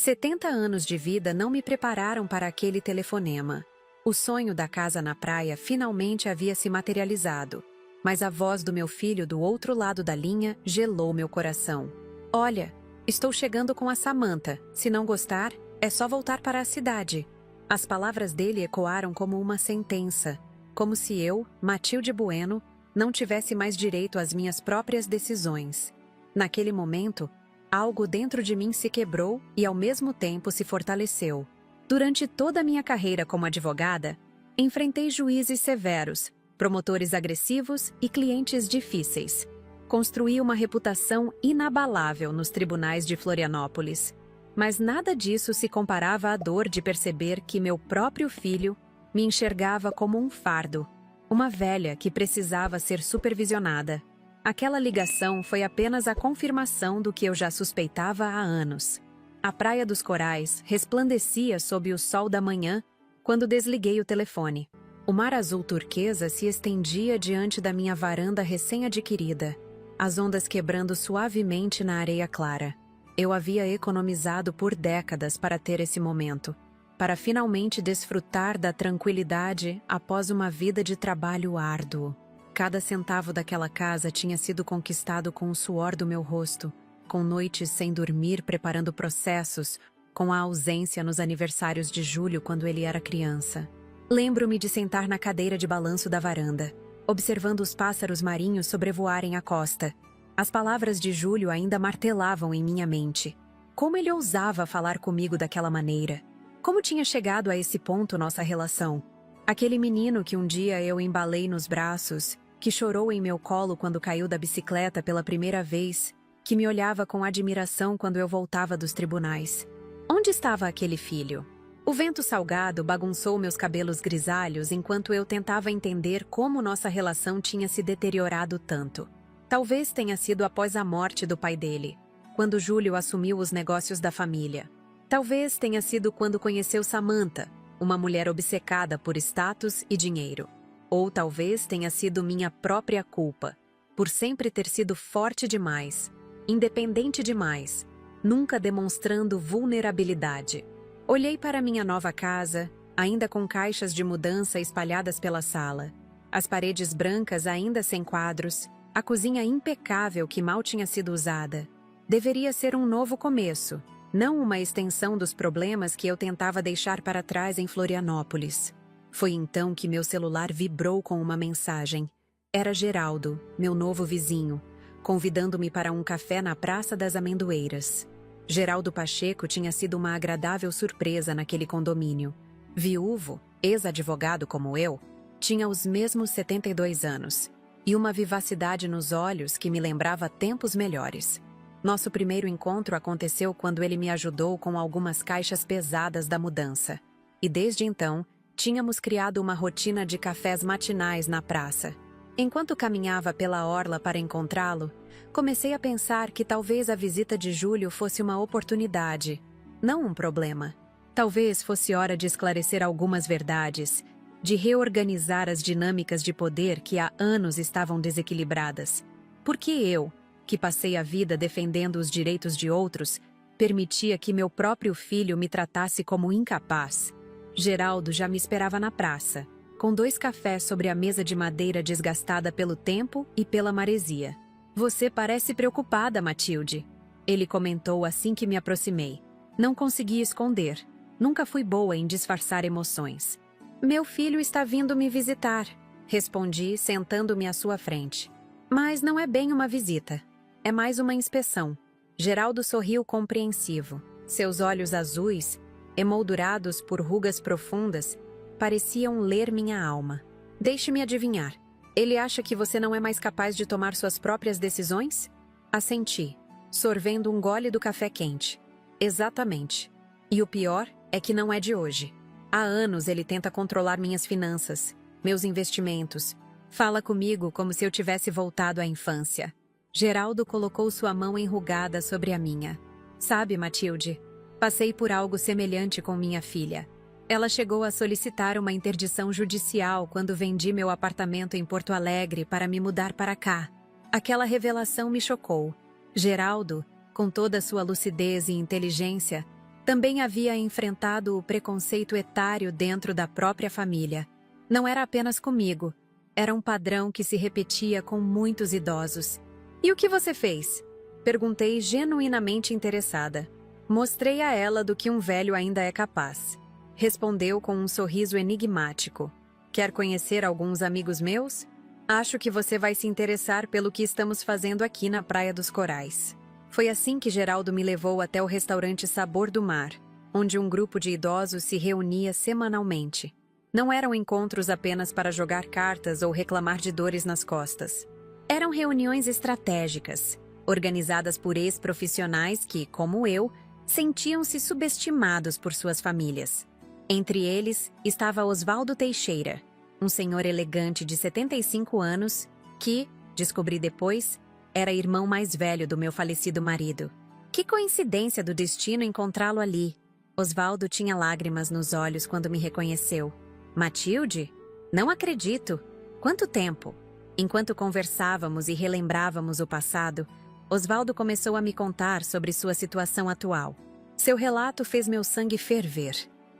70 anos de vida não me prepararam para aquele telefonema. O sonho da casa na praia finalmente havia se materializado, mas a voz do meu filho do outro lado da linha gelou meu coração. Olha, estou chegando com a Samantha. Se não gostar, é só voltar para a cidade. As palavras dele ecoaram como uma sentença, como se eu, Matilde Bueno, não tivesse mais direito às minhas próprias decisões. Naquele momento, algo dentro de mim se quebrou e ao mesmo tempo se fortaleceu. Durante toda a minha carreira como advogada, enfrentei juízes severos, promotores agressivos e clientes difíceis. Construí uma reputação inabalável nos tribunais de Florianópolis. Mas nada disso se comparava à dor de perceber que meu próprio filho me enxergava como um fardo, uma velha que precisava ser supervisionada. Aquela ligação foi apenas a confirmação do que eu já suspeitava há anos. A Praia dos Corais resplandecia sob o sol da manhã quando desliguei o telefone. O mar azul turquesa se estendia diante da minha varanda recém-adquirida, as ondas quebrando suavemente na areia clara. Eu havia economizado por décadas para ter esse momento, para finalmente desfrutar da tranquilidade após uma vida de trabalho árduo. Cada centavo daquela casa tinha sido conquistado com o suor do meu rosto, com noites sem dormir preparando processos, com a ausência nos aniversários de Júlio quando ele era criança. Lembro-me de sentar na cadeira de balanço da varanda, observando os pássaros marinhos sobrevoarem a costa. As palavras de Júlio ainda martelavam em minha mente. Como ele ousava falar comigo daquela maneira? Como tinha chegado a esse ponto nossa relação? Aquele menino que um dia eu embalei nos braços, que chorou em meu colo quando caiu da bicicleta pela primeira vez, que me olhava com admiração quando eu voltava dos tribunais. Onde estava aquele filho? O vento salgado bagunçou meus cabelos grisalhos enquanto eu tentava entender como nossa relação tinha se deteriorado tanto. Talvez tenha sido após a morte do pai dele, quando Júlio assumiu os negócios da família. Talvez tenha sido quando conheceu Samantha, uma mulher obcecada por status e dinheiro. Ou talvez tenha sido minha própria culpa, por sempre ter sido forte demais, independente demais, nunca demonstrando vulnerabilidade. Olhei para minha nova casa, ainda com caixas de mudança espalhadas pela sala, as paredes brancas ainda sem quadros, a cozinha impecável que mal tinha sido usada. Deveria ser um novo começo, não uma extensão dos problemas que eu tentava deixar para trás em Florianópolis. Foi então que meu celular vibrou com uma mensagem. Era Geraldo, meu novo vizinho, convidando-me para um café na Praça das Amendoeiras. Geraldo Pacheco tinha sido uma agradável surpresa naquele condomínio. Viúvo, ex-advogado como eu, tinha os mesmos 72 anos, e uma vivacidade nos olhos que me lembrava tempos melhores. Nosso primeiro encontro aconteceu quando ele me ajudou com algumas caixas pesadas da mudança. E desde então, tínhamos criado uma rotina de cafés matinais na praça. Enquanto caminhava pela orla para encontrá-lo, comecei a pensar que talvez a visita de Júlio fosse uma oportunidade, não um problema. Talvez fosse hora de esclarecer algumas verdades, de reorganizar as dinâmicas de poder que há anos estavam desequilibradas. Por que eu, que passei a vida defendendo os direitos de outros, permitia que meu próprio filho me tratasse como incapaz? Geraldo já me esperava na praça, com 2 cafés sobre a mesa de madeira desgastada pelo tempo e pela maresia. Você parece preocupada, Matilde, ele comentou assim que me aproximei. Não consegui esconder. Nunca fui boa em disfarçar emoções. Meu filho está vindo me visitar, respondi, sentando-me à sua frente. Mas não é bem uma visita. É mais uma inspeção. Geraldo sorriu compreensivo. Seus olhos azuis, emoldurados por rugas profundas, pareciam ler minha alma. Deixe-me adivinhar. Ele acha que você não é mais capaz de tomar suas próprias decisões? Assenti, sorvendo um gole do café quente. Exatamente. E o pior é que não é de hoje. Há anos ele tenta controlar minhas finanças, meus investimentos. Fala comigo como se eu tivesse voltado à infância. Geraldo colocou sua mão enrugada sobre a minha. Sabe, Matilde, passei por algo semelhante com minha filha. Ela chegou a solicitar uma interdição judicial quando vendi meu apartamento em Porto Alegre para me mudar para cá. Aquela revelação me chocou. Geraldo, com toda a sua lucidez e inteligência, Também havia enfrentado o preconceito etário dentro da própria família. Não era apenas comigo, era um padrão que se repetia com muitos idosos. E o que você fez? Perguntei genuinamente interessada. Mostrei a ela do que um velho ainda é capaz. Respondeu com um sorriso enigmático. Quer conhecer alguns amigos meus? Acho que você vai se interessar pelo que estamos fazendo aqui na Praia dos Corais. Foi assim que Geraldo me levou até o restaurante Sabor do Mar, onde um grupo de idosos se reunia semanalmente. Não eram encontros apenas para jogar cartas ou reclamar de dores nas costas. Eram reuniões estratégicas, organizadas por ex-profissionais que, como eu, sentiam-se subestimados por suas famílias. Entre eles estava Osvaldo Teixeira, um senhor elegante de 75 anos que, descobri depois, era irmão mais velho do meu falecido marido. Que coincidência do destino encontrá-lo ali. Osvaldo tinha lágrimas nos olhos quando me reconheceu. Matilde? Não acredito. Quanto tempo? Enquanto conversávamos e relembrávamos o passado, Osvaldo começou a me contar sobre sua situação atual. Seu relato fez meu sangue ferver.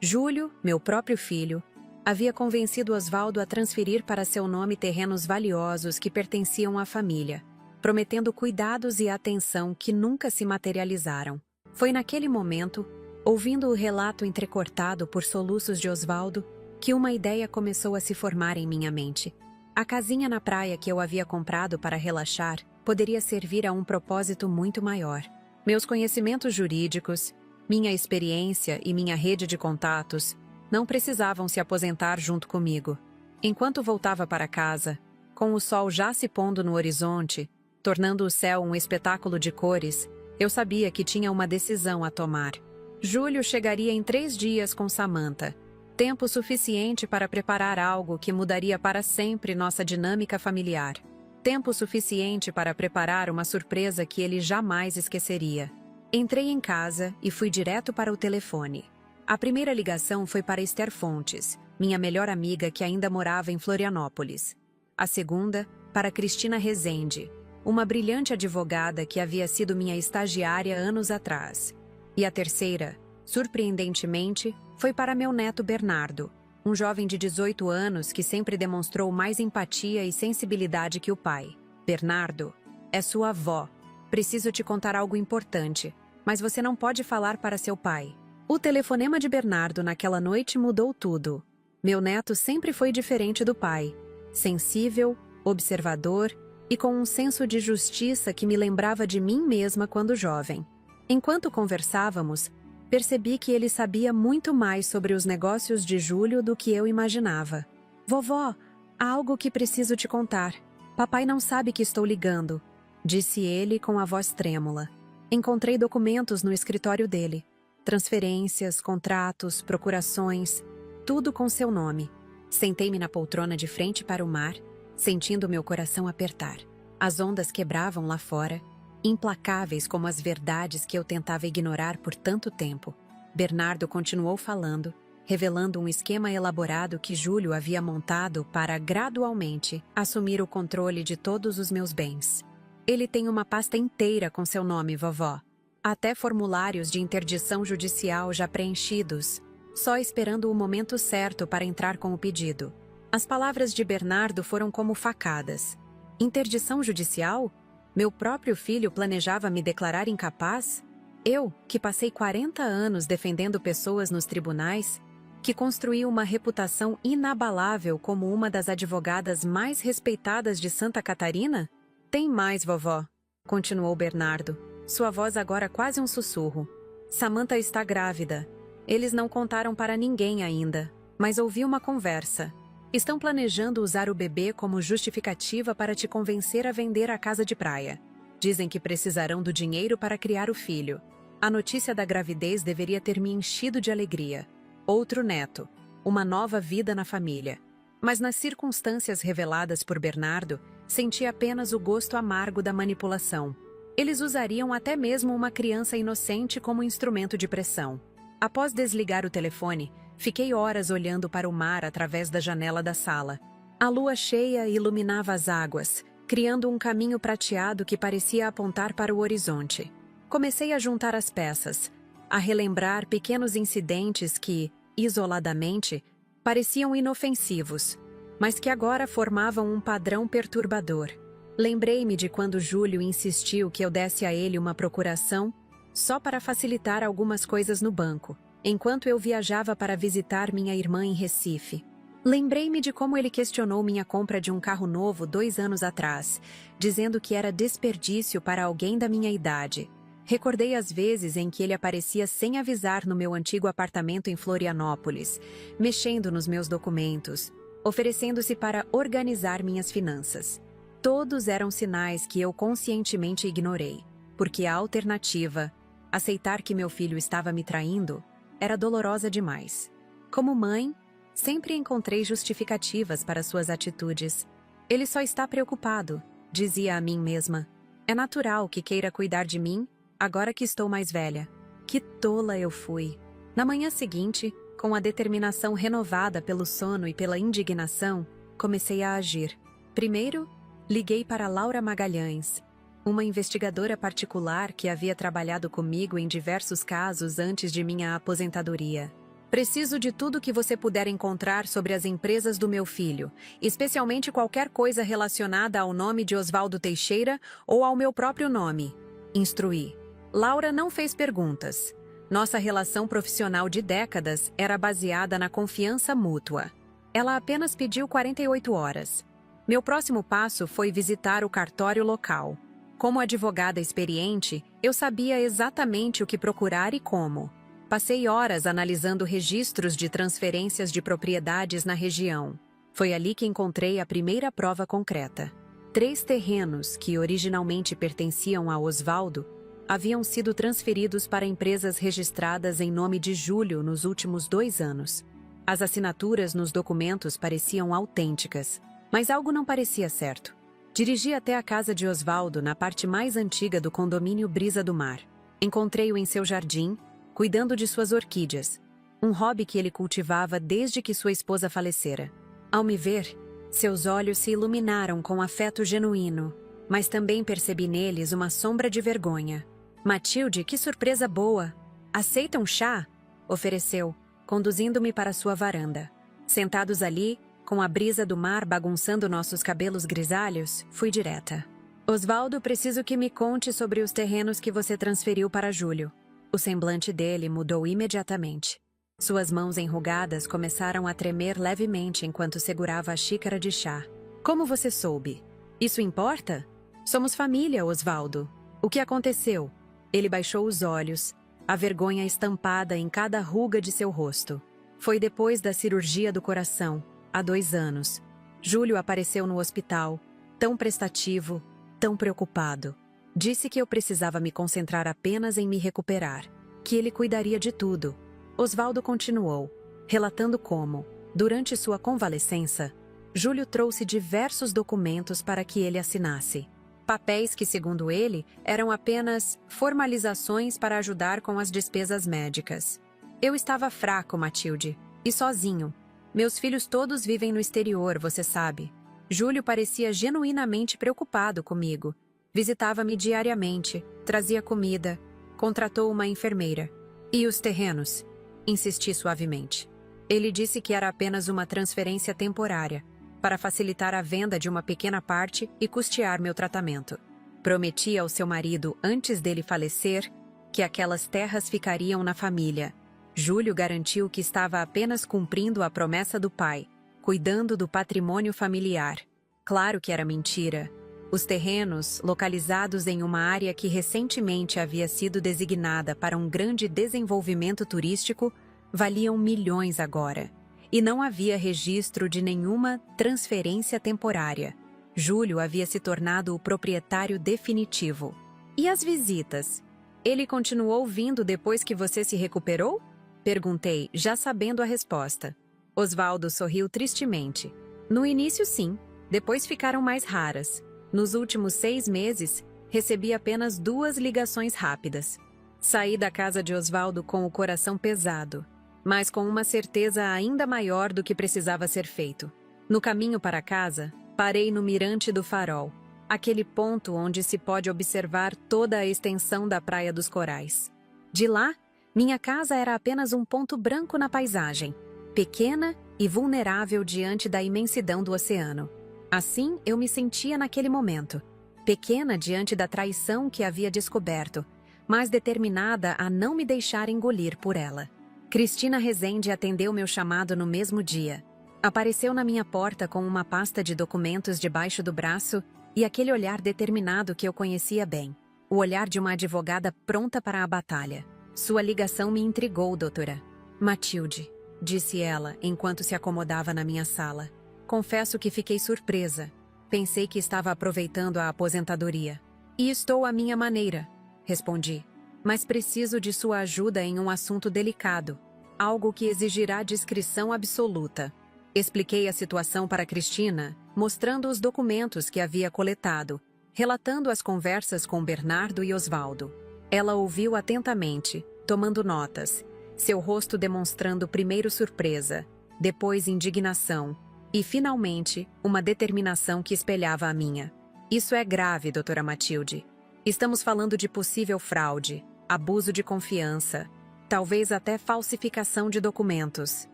Júlio, meu próprio filho, havia convencido Osvaldo a transferir para seu nome terrenos valiosos que pertenciam à família, prometendo cuidados e atenção que nunca se materializaram. Foi naquele momento, ouvindo o relato entrecortado por soluços de Osvaldo, que uma ideia começou a se formar em minha mente. A casinha na praia que eu havia comprado para relaxar poderia servir a um propósito muito maior. Meus conhecimentos jurídicos, minha experiência e minha rede de contatos não precisavam se aposentar junto comigo. Enquanto voltava para casa, com o sol já se pondo no horizonte, tornando o céu um espetáculo de cores, eu sabia que tinha uma decisão a tomar. Júlio chegaria em 3 dias com Samantha, tempo suficiente para preparar algo que mudaria para sempre nossa dinâmica familiar. Tempo suficiente para preparar uma surpresa que ele jamais esqueceria. Entrei em casa e fui direto para o telefone. A primeira ligação foi para Esther Fontes, minha melhor amiga que ainda morava em Florianópolis. A segunda, para Cristina Rezende, uma brilhante advogada que havia sido minha estagiária anos atrás. E a terceira, surpreendentemente, foi para meu neto Bernardo, um jovem de 18 anos que sempre demonstrou mais empatia e sensibilidade que o pai. Bernardo, é sua avó. Preciso te contar algo importante, mas você não pode falar para seu pai. O telefonema de Bernardo naquela noite mudou tudo. Meu neto sempre foi diferente do pai. Sensível, observador e com um senso de justiça que me lembrava de mim mesma quando jovem. Enquanto conversávamos, percebi que ele sabia muito mais sobre os negócios de Júlio do que eu imaginava. Vovó, há algo que preciso te contar. Papai não sabe que estou ligando, disse ele com a voz trêmula. Encontrei documentos no escritório dele. Transferências, contratos, procurações, tudo com seu nome. Sentei-me na poltrona de frente para o mar, sentindo meu coração apertar. As ondas quebravam lá fora, implacáveis como as verdades que eu tentava ignorar por tanto tempo. Bernardo continuou falando, revelando um esquema elaborado que Júlio havia montado para, gradualmente, assumir o controle de todos os meus bens. Ele tem uma pasta inteira com seu nome, vovó. Até formulários de interdição judicial já preenchidos, só esperando o momento certo para entrar com o pedido. As palavras de Bernardo foram como facadas. Interdição judicial? Meu próprio filho planejava me declarar incapaz? Eu, que passei 40 anos defendendo pessoas nos tribunais, que construí uma reputação inabalável como uma das advogadas mais respeitadas de Santa Catarina? Tem mais, vovó, continuou Bernardo, sua voz agora quase um sussurro. Samantha está grávida. Eles não contaram para ninguém ainda, mas ouvi uma conversa. Estão planejando usar o bebê como justificativa para te convencer a vender a casa de praia. Dizem que precisarão do dinheiro para criar o filho. A notícia da gravidez deveria ter me enchido de alegria. Outro neto, uma nova vida na família. Mas nas circunstâncias reveladas por Bernardo, senti apenas o gosto amargo da manipulação. Eles usariam até mesmo uma criança inocente como instrumento de pressão. Após desligar o telefone, fiquei horas olhando para o mar através da janela da sala. A lua cheia iluminava as águas, criando um caminho prateado que parecia apontar para o horizonte. Comecei a juntar as peças. a relembrar pequenos incidentes que, isoladamente, pareciam inofensivos, mas que agora formavam um padrão perturbador. Lembrei-me de quando Júlio insistiu que eu desse a ele uma procuração só para facilitar algumas coisas no banco, enquanto eu viajava para visitar minha irmã em Recife. Lembrei-me de como ele questionou minha compra de um carro novo 2 anos atrás, dizendo que era desperdício para alguém da minha idade. Recordei as vezes em que ele aparecia sem avisar no meu antigo apartamento em Florianópolis, mexendo nos meus documentos, oferecendo-se para organizar minhas finanças. Todos eram sinais que eu conscientemente ignorei, porque a alternativa, aceitar que meu filho estava me traindo, era dolorosa demais. Como mãe, sempre encontrei justificativas para suas atitudes. Ele só está preocupado, dizia a mim mesma. É natural que queira cuidar de mim, agora que estou mais velha. Que tola eu fui. Na manhã seguinte, com a determinação renovada pelo sono e pela indignação, comecei a agir. Primeiro, liguei para Laura Magalhães, uma investigadora particular que havia trabalhado comigo em diversos casos antes de minha aposentadoria. Preciso de tudo que você puder encontrar sobre as empresas do meu filho, especialmente qualquer coisa relacionada ao nome de Oswaldo Teixeira ou ao meu próprio nome. Instruí. Laura não fez perguntas. Nossa relação profissional de décadas era baseada na confiança mútua. Ela apenas pediu 48 horas. Meu próximo passo foi visitar o cartório local. Como advogada experiente, eu sabia exatamente o que procurar e como. Passei horas analisando registros de transferências de propriedades na região. Foi ali que encontrei a primeira prova concreta. 3 terrenos que originalmente pertenciam a Oswaldo haviam sido transferidos para empresas registradas em nome de Júlio nos últimos 2 anos. As assinaturas nos documentos pareciam autênticas, mas algo não parecia certo. Dirigi até a casa de Oswaldo na parte mais antiga do condomínio Brisa do Mar. Encontrei-o em seu jardim, cuidando de suas orquídeas, um hobby que ele cultivava desde que sua esposa falecera. Ao me ver, seus olhos se iluminaram com afeto genuíno, mas também percebi neles uma sombra de vergonha. Matilde, que surpresa boa! Aceita um chá? Ofereceu, conduzindo-me para sua varanda. Sentados ali, com a brisa do mar bagunçando nossos cabelos grisalhos, fui direta. Oswaldo, preciso que me conte sobre os terrenos que você transferiu para Júlio. O semblante dele mudou imediatamente. Suas mãos enrugadas começaram a tremer levemente enquanto segurava a xícara de chá. Como você soube? Isso importa? Somos família, Oswaldo. O que aconteceu? Ele baixou os olhos, a vergonha estampada em cada ruga de seu rosto. Foi depois da cirurgia do coração, há 2 anos. Júlio apareceu no hospital, tão prestativo, tão preocupado. Disse que eu precisava me concentrar apenas em me recuperar, que ele cuidaria de tudo. Oswaldo continuou, relatando como, durante sua convalescença, Júlio trouxe diversos documentos para que ele assinasse. Papéis que, segundo ele, eram apenas formalizações para ajudar com as despesas médicas. Eu estava fraco, Matilde, e sozinho. Meus filhos todos vivem no exterior, você sabe. Júlio parecia genuinamente preocupado comigo. Visitava-me diariamente, trazia comida, contratou uma enfermeira. E os terrenos? Insisti suavemente. Ele disse que era apenas uma transferência temporária, para facilitar a venda de uma pequena parte e custear meu tratamento. Prometi ao seu marido, antes dele falecer, que aquelas terras ficariam na família. Júlio garantiu que estava apenas cumprindo a promessa do pai, cuidando do patrimônio familiar. Claro que era mentira. Os terrenos, localizados em uma área que recentemente havia sido designada para um grande desenvolvimento turístico, valiam milhões agora. E não havia registro de nenhuma transferência temporária. Júlio havia se tornado o proprietário definitivo. E as visitas? Ele continuou vindo depois que você se recuperou? Perguntei, já sabendo a resposta. Oswaldo sorriu tristemente. No início, sim. Depois ficaram mais raras. Nos últimos 6 meses, recebi apenas 2 ligações rápidas. Saí da casa de Oswaldo com o coração pesado, mas com uma certeza ainda maior do que precisava ser feito. No caminho para casa, parei no Mirante do Farol, aquele ponto onde se pode observar toda a extensão da Praia dos Corais. De lá, Minha casa era apenas um ponto branco na paisagem, pequena e vulnerável diante da imensidão do oceano. Assim, eu me sentia naquele momento, pequena diante da traição que havia descoberto, mas determinada a não me deixar engolir por ela. Cristina Rezende atendeu meu chamado no mesmo dia. Apareceu na minha porta com uma pasta de documentos debaixo do braço e aquele olhar determinado que eu conhecia bem. O olhar de uma advogada pronta para a batalha. Sua ligação me intrigou, doutora. Matilde, disse ela enquanto se acomodava na minha sala. Confesso que fiquei surpresa. Pensei que estava aproveitando a aposentadoria. E estou à minha maneira, respondi. Mas preciso de sua ajuda em um assunto delicado, algo que exigirá discrição absoluta. Expliquei a situação para Cristina, mostrando os documentos que havia coletado, relatando as conversas com Bernardo e Osvaldo. Ela ouviu atentamente, tomando notas, seu rosto demonstrando primeiro surpresa, depois indignação e, finalmente, uma determinação que espelhava a minha. Isso é grave, doutora Matilde. Estamos falando de possível fraude, abuso de confiança, talvez até falsificação de documentos.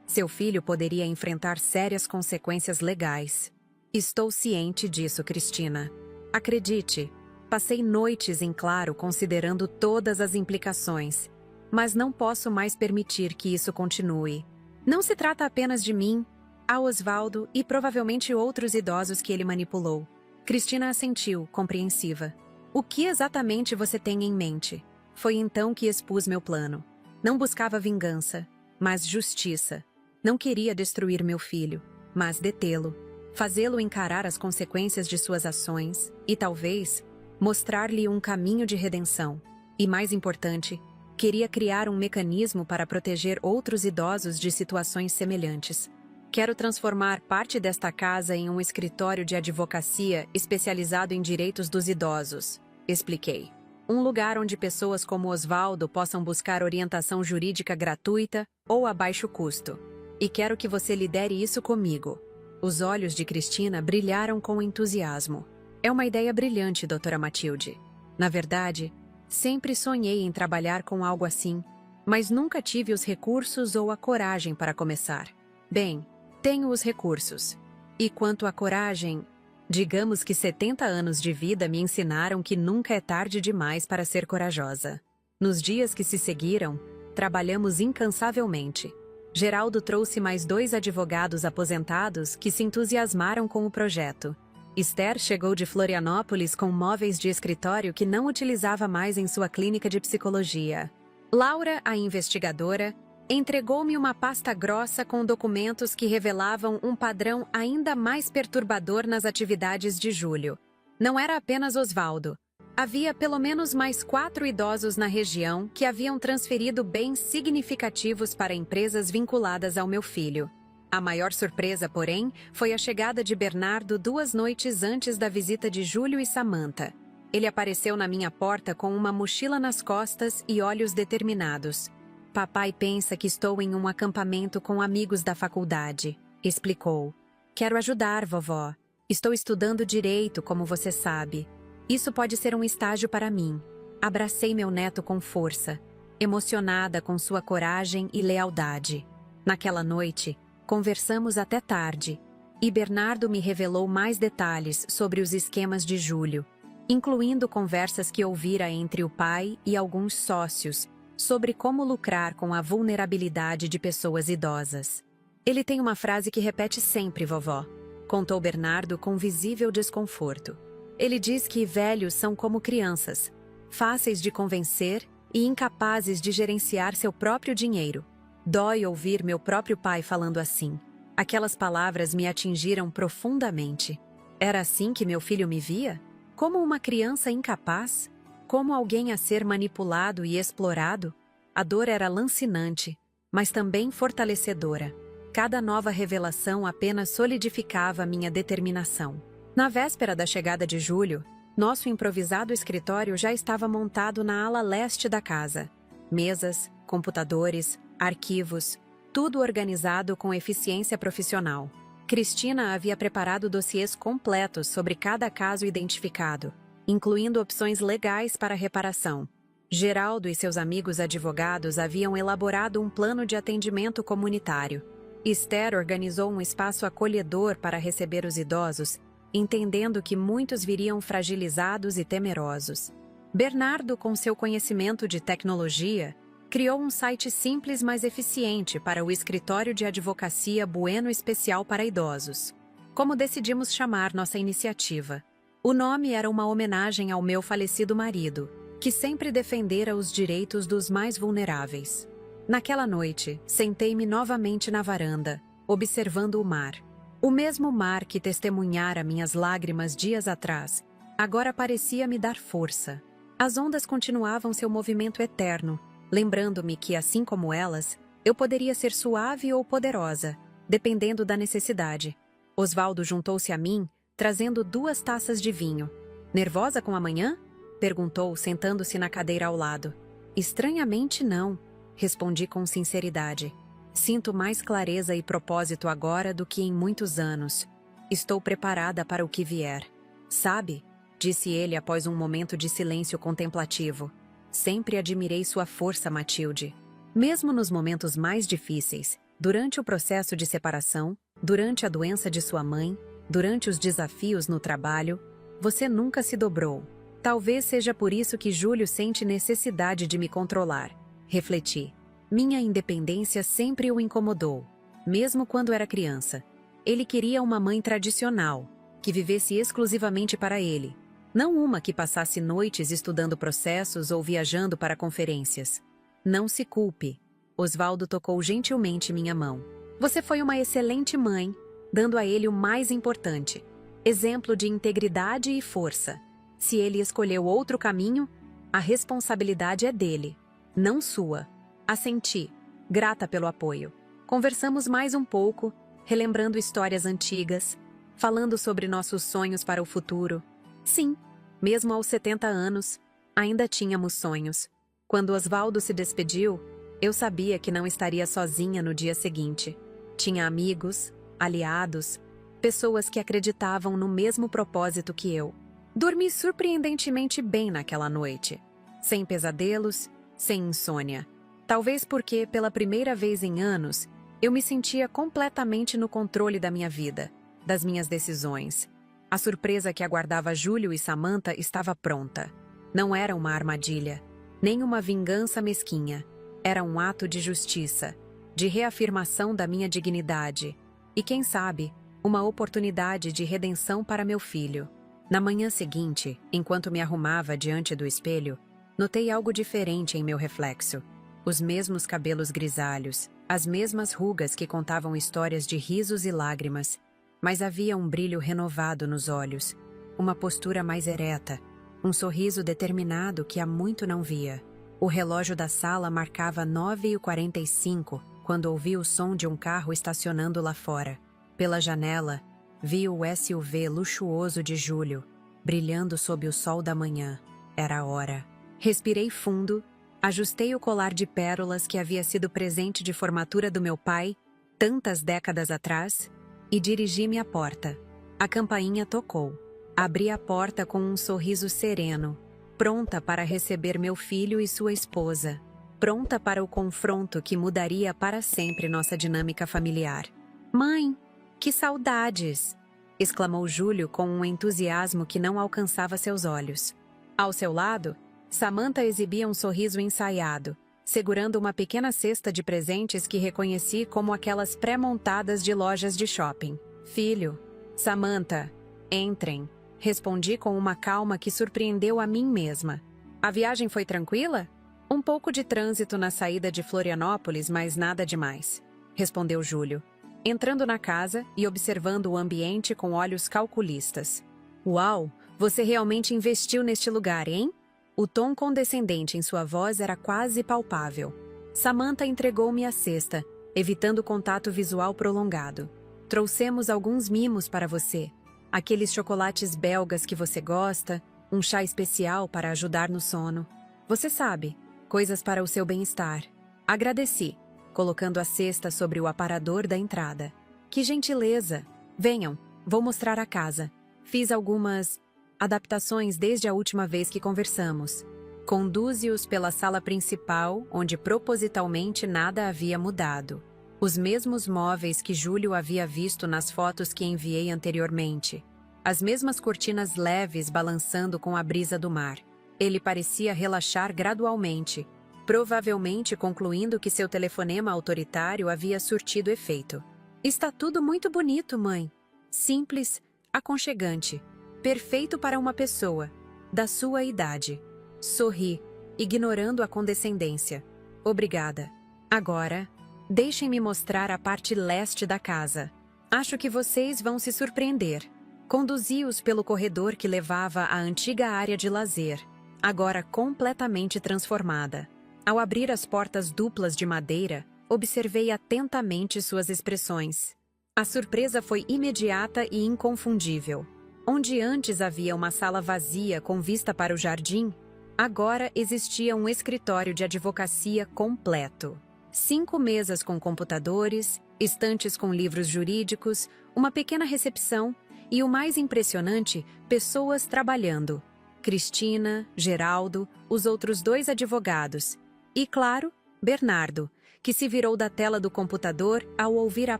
Seu filho poderia enfrentar sérias consequências legais. Estou ciente disso, Cristina. Acredite, passei noites em claro considerando todas as implicações, mas não posso mais permitir que isso continue. Não se trata apenas de mim, há Osvaldo e provavelmente outros idosos que ele manipulou. Cristina assentiu, compreensiva. O que exatamente você tem em mente? Foi então que expus meu plano. Não buscava vingança, mas justiça. Não queria destruir meu filho, mas detê-lo. Fazê-lo encarar as consequências de suas ações e, talvez, mostrar-lhe um caminho de redenção. E, mais importante, queria criar um mecanismo para proteger outros idosos de situações semelhantes. Quero transformar parte desta casa em um escritório de advocacia especializado em direitos dos idosos, expliquei. Um lugar onde pessoas como Osvaldo possam buscar orientação jurídica gratuita ou a baixo custo. E quero que você lidere isso comigo. Os olhos de Cristina brilharam com entusiasmo. É uma ideia brilhante, doutora Matilde. Na verdade, sempre sonhei em trabalhar com algo assim, mas nunca tive os recursos ou a coragem para começar. Bem, tenho os recursos. E quanto à coragem, digamos que 70 anos de vida me ensinaram que nunca é tarde demais para ser corajosa. Nos dias que se seguiram, trabalhamos incansavelmente. Geraldo trouxe mais 2 advogados aposentados que se entusiasmaram com o projeto. Esther chegou de Florianópolis com móveis de escritório que não utilizava mais em sua clínica de psicologia. Laura, a investigadora, entregou-me uma pasta grossa com documentos que revelavam um padrão ainda mais perturbador nas atividades de Júlio. Não era apenas Osvaldo. Havia pelo menos mais 4 idosos na região que haviam transferido bens significativos para empresas vinculadas ao meu filho. A maior surpresa, porém, foi a chegada de Bernardo 2 noites antes da visita de Júlio e Samantha. Ele apareceu na minha porta com uma mochila nas costas e olhos determinados. Papai pensa que estou em um acampamento com amigos da faculdade, explicou. Quero ajudar, vovó. Estou estudando direito, como você sabe. Isso pode ser um estágio para mim. Abracei meu neto com força, emocionada com sua coragem e lealdade. Naquela noite, conversamos até tarde, e Bernardo me revelou mais detalhes sobre os esquemas de Júlio, incluindo conversas que ouvira entre o pai e alguns sócios, sobre como lucrar com a vulnerabilidade de pessoas idosas. Ele tem uma frase que repete sempre, vovó, contou Bernardo com visível desconforto. Ele diz que velhos são como crianças, fáceis de convencer e incapazes de gerenciar seu próprio dinheiro. Dói ouvir meu próprio pai falando assim. Aquelas palavras me atingiram profundamente. Era assim que meu filho me via? Como uma criança incapaz? Como alguém a ser manipulado e explorado? A dor era lancinante, mas também fortalecedora. Cada nova revelação apenas solidificava minha determinação. Na véspera da chegada de Júlio, nosso improvisado escritório já estava montado na ala leste da casa. Mesas, computadores, arquivos, tudo organizado com eficiência profissional. Cristina havia preparado dossiês completos sobre cada caso identificado, incluindo opções legais para reparação. Geraldo e seus amigos advogados haviam elaborado um plano de atendimento comunitário. Esther organizou um espaço acolhedor para receber os idosos, entendendo que muitos viriam fragilizados e temerosos. Bernardo, com seu conhecimento de tecnologia, criou um site simples mas eficiente para o escritório de advocacia Bueno Especial para Idosos. Como decidimos chamar nossa iniciativa? O nome era uma homenagem ao meu falecido marido, que sempre defendera os direitos dos mais vulneráveis. Naquela noite, sentei-me novamente na varanda, observando o mar. O mesmo mar que testemunhara minhas lágrimas dias atrás, agora parecia me dar força. As ondas continuavam seu movimento eterno, lembrando-me que, assim como elas, eu poderia ser suave ou poderosa, dependendo da necessidade. Osvaldo juntou-se a mim, trazendo 2 taças de vinho. Nervosa com a manhã? Perguntou, sentando-se na cadeira ao lado. Estranhamente não, respondi com sinceridade. Sinto mais clareza e propósito agora do que em muitos anos. Estou preparada para o que vier. Sabe? Disse ele após um momento de silêncio contemplativo. Sempre admirei sua força, Matilde. Mesmo nos momentos mais difíceis, durante o processo de separação, durante a doença de sua mãe, durante os desafios no trabalho, você nunca se dobrou. Talvez seja por isso que Júlio sente necessidade de me controlar. Refleti. Minha independência sempre o incomodou, mesmo quando era criança. Ele queria uma mãe tradicional, que vivesse exclusivamente para ele, não uma que passasse noites estudando processos ou viajando para conferências. Não se culpe. Osvaldo tocou gentilmente minha mão. Você foi uma excelente mãe, dando a ele o mais importante, exemplo de integridade e força. Se ele escolheu outro caminho, a responsabilidade é dele, não sua. Assenti, grata pelo apoio. Conversamos mais um pouco, relembrando histórias antigas, falando sobre nossos sonhos para o futuro. Sim, mesmo aos 70 anos, ainda tínhamos sonhos. Quando Osvaldo se despediu, eu sabia que não estaria sozinha no dia seguinte. Tinha amigos, aliados, pessoas que acreditavam no mesmo propósito que eu. Dormi surpreendentemente bem naquela noite, sem pesadelos, sem insônia. Talvez porque, pela primeira vez em anos, eu me sentia completamente no controle da minha vida, das minhas decisões. A surpresa que aguardava Júlio e Samantha estava pronta. Não era uma armadilha, nem uma vingança mesquinha. Era um ato de justiça, de reafirmação da minha dignidade e, quem sabe, uma oportunidade de redenção para meu filho. Na manhã seguinte, enquanto me arrumava diante do espelho, notei algo diferente em meu reflexo. Os mesmos cabelos grisalhos, as mesmas rugas que contavam histórias de risos e lágrimas, mas havia um brilho renovado nos olhos, uma postura mais ereta, um sorriso determinado que há muito não via. O relógio da sala marcava 9h45 quando ouvi o som de um carro estacionando lá fora. Pela janela, vi o SUV luxuoso de Júlio, brilhando sob o sol da manhã. Era a hora. Respirei fundo, ajustei o colar de pérolas que havia sido presente de formatura do meu pai, tantas décadas atrás, e dirigi-me à porta. A campainha tocou. Abri a porta com um sorriso sereno, pronta para receber meu filho e sua esposa, pronta para o confronto que mudaria para sempre nossa dinâmica familiar. Mãe, que saudades! Exclamou Júlio com um entusiasmo que não alcançava seus olhos. Ao seu lado, Samantha exibia um sorriso ensaiado, segurando uma pequena cesta de presentes que reconheci como aquelas pré-montadas de lojas de shopping. Filho, Samantha, entrem, respondi com uma calma que surpreendeu a mim mesma. A viagem foi tranquila? Um pouco de trânsito na saída de Florianópolis, mas nada demais, respondeu Júlio, entrando na casa e observando o ambiente com olhos calculistas. Uau, você realmente investiu neste lugar, hein? O tom condescendente em sua voz era quase palpável. Samantha entregou-me a cesta, evitando contato visual prolongado. Trouxemos alguns mimos para você. Aqueles chocolates belgas que você gosta, um chá especial para ajudar no sono. Você sabe, coisas para o seu bem-estar. Agradeci, colocando a cesta sobre o aparador da entrada. Que gentileza! Venham, vou mostrar a casa. Fiz algumas adaptações desde a última vez que conversamos. Conduze-os pela sala principal, onde propositalmente nada havia mudado. Os mesmos móveis que Júlio havia visto nas fotos que enviei anteriormente. As mesmas cortinas leves balançando com a brisa do mar. Ele parecia relaxar gradualmente, provavelmente concluindo que seu telefonema autoritário havia surtido efeito. Está tudo muito bonito, mãe. Simples, aconchegante, perfeito para uma pessoa da sua idade. Sorri, ignorando a condescendência. Obrigada. Agora, deixem-me mostrar a parte leste da casa. Acho que vocês vão se surpreender. Conduzi-os pelo corredor que levava à antiga área de lazer, agora completamente transformada. Ao abrir as portas duplas de madeira, observei atentamente suas expressões. A surpresa foi imediata e inconfundível. Onde antes havia uma sala vazia com vista para o jardim, agora existia um escritório de advocacia completo. 5 mesas com computadores, estantes com livros jurídicos, uma pequena recepção e, o mais impressionante, pessoas trabalhando. Cristina, Geraldo, os outros 2 advogados e, claro, Bernardo, que se virou da tela do computador ao ouvir a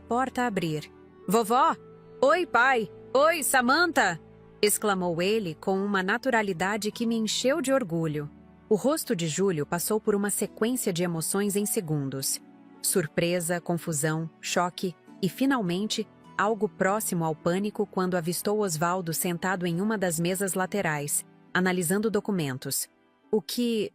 porta abrir. Vovó! Oi, pai! Oi, Samantha! Exclamou ele com uma naturalidade que me encheu de orgulho. O rosto de Júlio passou por uma sequência de emoções em segundos. Surpresa, confusão, choque e, finalmente, algo próximo ao pânico quando avistou Osvaldo sentado em uma das mesas laterais, analisando documentos. O que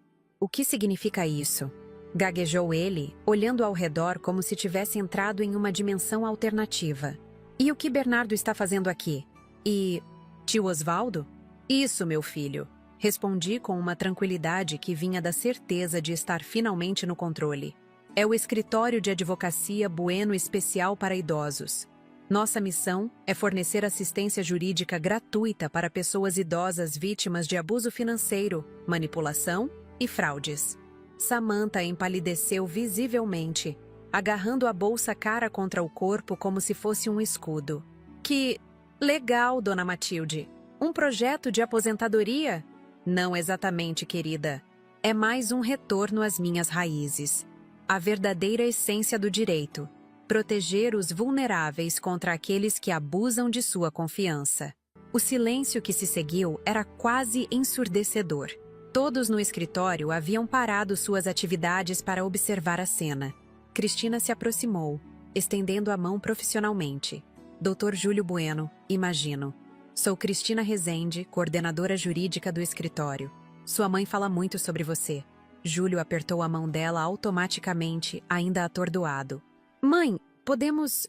significa isso? Gaguejou ele, olhando ao redor como se tivesse entrado em uma dimensão alternativa. E o que Bernardo está fazendo aqui? E... tio Osvaldo? Isso, meu filho. Respondi com uma tranquilidade que vinha da certeza de estar finalmente no controle. É o escritório de advocacia Bueno Especial para Idosos. Nossa missão é fornecer assistência jurídica gratuita para pessoas idosas vítimas de abuso financeiro, manipulação e fraudes. Samantha empalideceu visivelmente, agarrando a bolsa cara contra o corpo como se fosse um escudo. Que legal, dona Matilde. Um projeto de aposentadoria? Não exatamente, querida. É mais um retorno às minhas raízes. A verdadeira essência do direito. Proteger os vulneráveis contra aqueles que abusam de sua confiança. O silêncio que se seguiu era quase ensurdecedor. Todos no escritório haviam parado suas atividades para observar a cena. Cristina se aproximou, estendendo a mão profissionalmente. Dr. Júlio Bueno, imagino. Sou Cristina Rezende, coordenadora jurídica do escritório. Sua mãe fala muito sobre você. Júlio apertou a mão dela automaticamente, ainda atordoado. Mãe, podemos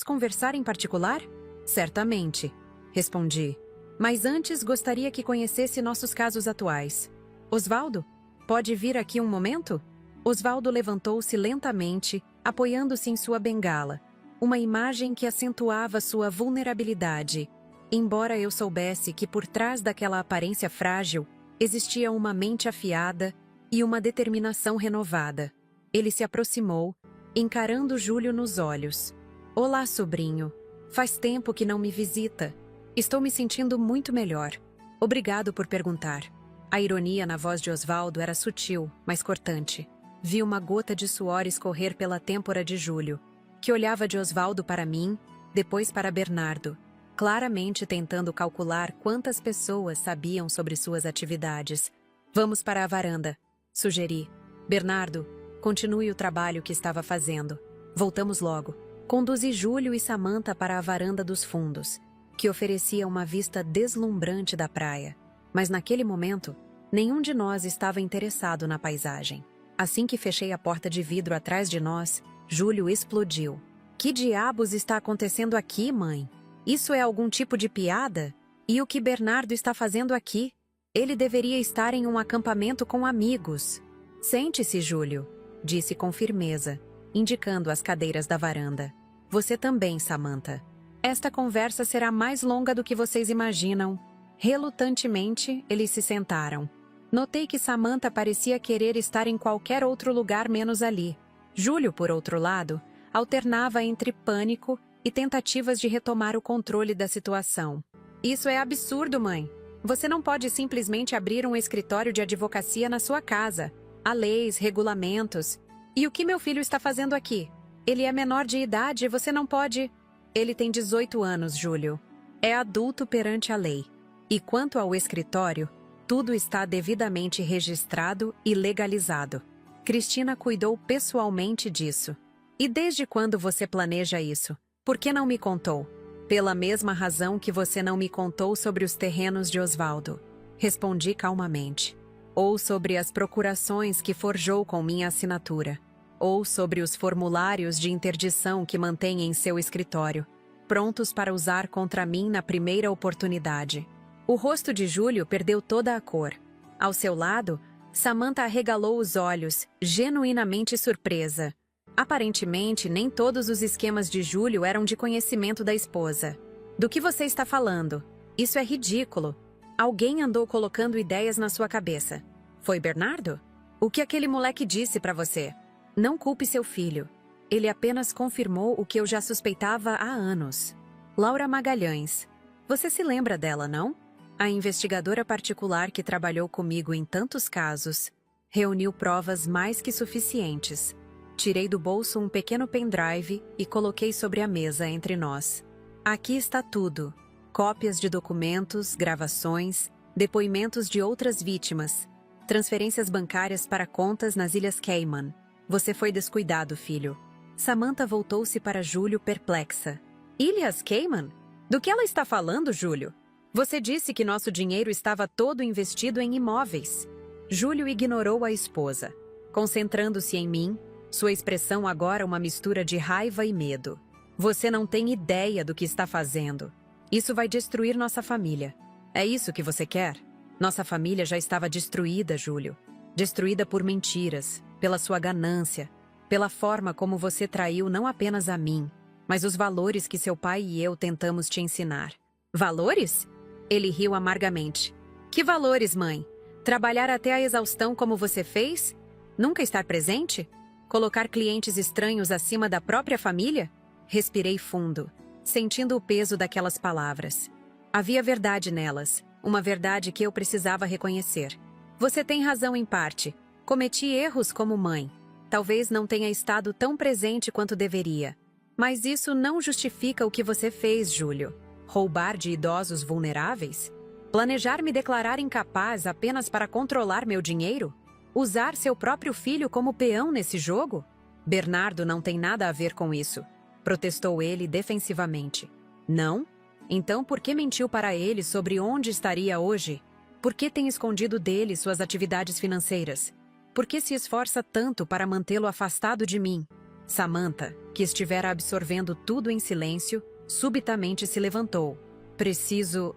conversar em particular? Certamente, respondi. Mas antes gostaria que conhecesse nossos casos atuais. Osvaldo, pode vir aqui um momento? Osvaldo levantou-se lentamente, apoiando-se em sua bengala. Uma imagem que acentuava sua vulnerabilidade. Embora eu soubesse que por trás daquela aparência frágil existia uma mente afiada e uma determinação renovada. Ele se aproximou, encarando Júlio nos olhos. Olá, sobrinho. Faz tempo que não me visita. Estou me sentindo muito melhor. Obrigado por perguntar. A ironia na voz de Osvaldo era sutil, mas cortante. Vi uma gota de suor escorrer pela têmpora de Júlio, que olhava de Osvaldo para mim, depois para Bernardo, claramente tentando calcular quantas pessoas sabiam sobre suas atividades. Vamos para a varanda, sugeri. Bernardo, continue o trabalho que estava fazendo. Voltamos logo. Conduzi Júlio e Samantha para a varanda dos fundos, que oferecia uma vista deslumbrante da praia. Mas naquele momento, nenhum de nós estava interessado na paisagem. Assim que fechei a porta de vidro atrás de nós, Júlio explodiu. Que diabos está acontecendo aqui, mãe? Isso é algum tipo de piada? E o que Bernardo está fazendo aqui? Ele deveria estar em um acampamento com amigos. Sente-se, Júlio, disse com firmeza, indicando as cadeiras da varanda. Você também, Samantha. Esta conversa será mais longa do que vocês imaginam. Relutantemente, eles se sentaram. Notei que Samantha parecia querer estar em qualquer outro lugar menos ali. Júlio, por outro lado, alternava entre pânico e tentativas de retomar o controle da situação. Isso é absurdo, mãe. Você não pode simplesmente abrir um escritório de advocacia na sua casa. Há leis, regulamentos. E o que meu filho está fazendo aqui? Ele é menor de idade e você não pode... Ele tem 18 anos, Júlio. É adulto perante a lei. E quanto ao escritório, tudo está devidamente registrado e legalizado. Cristina cuidou pessoalmente disso. E desde quando você planeja isso? Por que não me contou? Pela mesma razão que você não me contou sobre os terrenos de Osvaldo. Respondi calmamente. Ou sobre as procurações que forjou com minha assinatura. Ou sobre os formulários de interdição que mantém em seu escritório, prontos para usar contra mim na primeira oportunidade. O rosto de Júlio perdeu toda a cor. Ao seu lado, Samantha arregalou os olhos, genuinamente surpresa. Aparentemente, nem todos os esquemas de Júlio eram de conhecimento da esposa. Do que você está falando? Isso é ridículo. Alguém andou colocando ideias na sua cabeça. Foi Bernardo? O que aquele moleque disse para você? Não culpe seu filho. Ele apenas confirmou o que eu já suspeitava há anos. Laura Magalhães. Você se lembra dela, não? A investigadora particular que trabalhou comigo em tantos casos. Reuniu provas mais que suficientes. Tirei do bolso um pequeno pendrive e coloquei sobre a mesa entre nós. Aqui está tudo. Cópias de documentos, gravações, depoimentos de outras vítimas, transferências bancárias para contas nas Ilhas Cayman. Você foi descuidado, filho. Samantha voltou-se para Júlio perplexa. Ilhas Cayman? Do que ela está falando, Júlio? Você disse que nosso dinheiro estava todo investido em imóveis. Júlio ignorou a esposa, concentrando-se em mim, sua expressão agora uma mistura de raiva e medo. Você não tem ideia do que está fazendo. Isso vai destruir nossa família. É isso que você quer? Nossa família já estava destruída, Júlio. Destruída por mentiras, pela sua ganância, pela forma como você traiu não apenas a mim, mas os valores que seu pai e eu tentamos te ensinar. Valores? Ele riu amargamente. Que valores, mãe? Trabalhar até a exaustão como você fez? Nunca estar presente? Colocar clientes estranhos acima da própria família? Respirei fundo, sentindo o peso daquelas palavras. Havia verdade nelas, uma verdade que eu precisava reconhecer. Você tem razão em parte. Cometi erros como mãe. Talvez não tenha estado tão presente quanto deveria. Mas isso não justifica o que você fez, Júlio. Roubar de idosos vulneráveis? Planejar me declarar incapaz apenas para controlar meu dinheiro? Usar seu próprio filho como peão nesse jogo? Bernardo não tem nada a ver com isso, protestou ele defensivamente. Não? Então por que mentiu para ele sobre onde estaria hoje? Por que tem escondido dele suas atividades financeiras? Por que se esforça tanto para mantê-lo afastado de mim? Samantha, que estivera absorvendo tudo em silêncio, subitamente se levantou. Preciso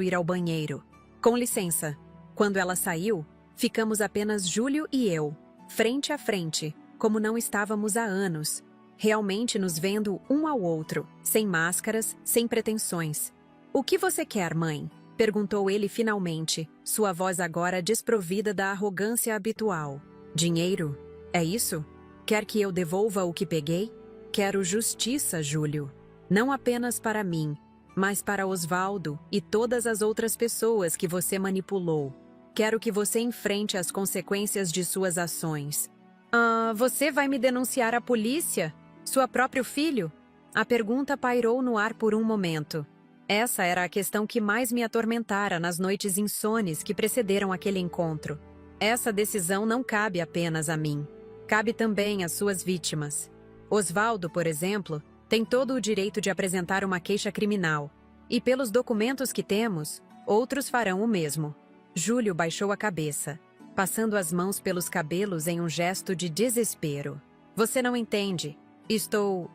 ir ao banheiro. Com licença. Quando ela saiu, ficamos apenas Júlio e eu, frente a frente, como não estávamos há anos, realmente nos vendo um ao outro, sem máscaras, sem pretensões. O que você quer, mãe? Perguntou ele finalmente, sua voz agora desprovida da arrogância habitual. Dinheiro? É isso? Quer que eu devolva o que peguei? Quero justiça, Júlio. Não apenas para mim, mas para Osvaldo e todas as outras pessoas que você manipulou. Quero que você enfrente as consequências de suas ações. Você vai me denunciar à polícia? Sua próprio filho? A pergunta pairou no ar por um momento. Essa era a questão que mais me atormentara nas noites insones que precederam aquele encontro. Essa decisão não cabe apenas a mim. Cabe também às suas vítimas. Osvaldo, por exemplo, tem todo o direito de apresentar uma queixa criminal. E pelos documentos que temos, outros farão o mesmo. Júlio baixou a cabeça, passando as mãos pelos cabelos em um gesto de desespero. Você não entende. Estou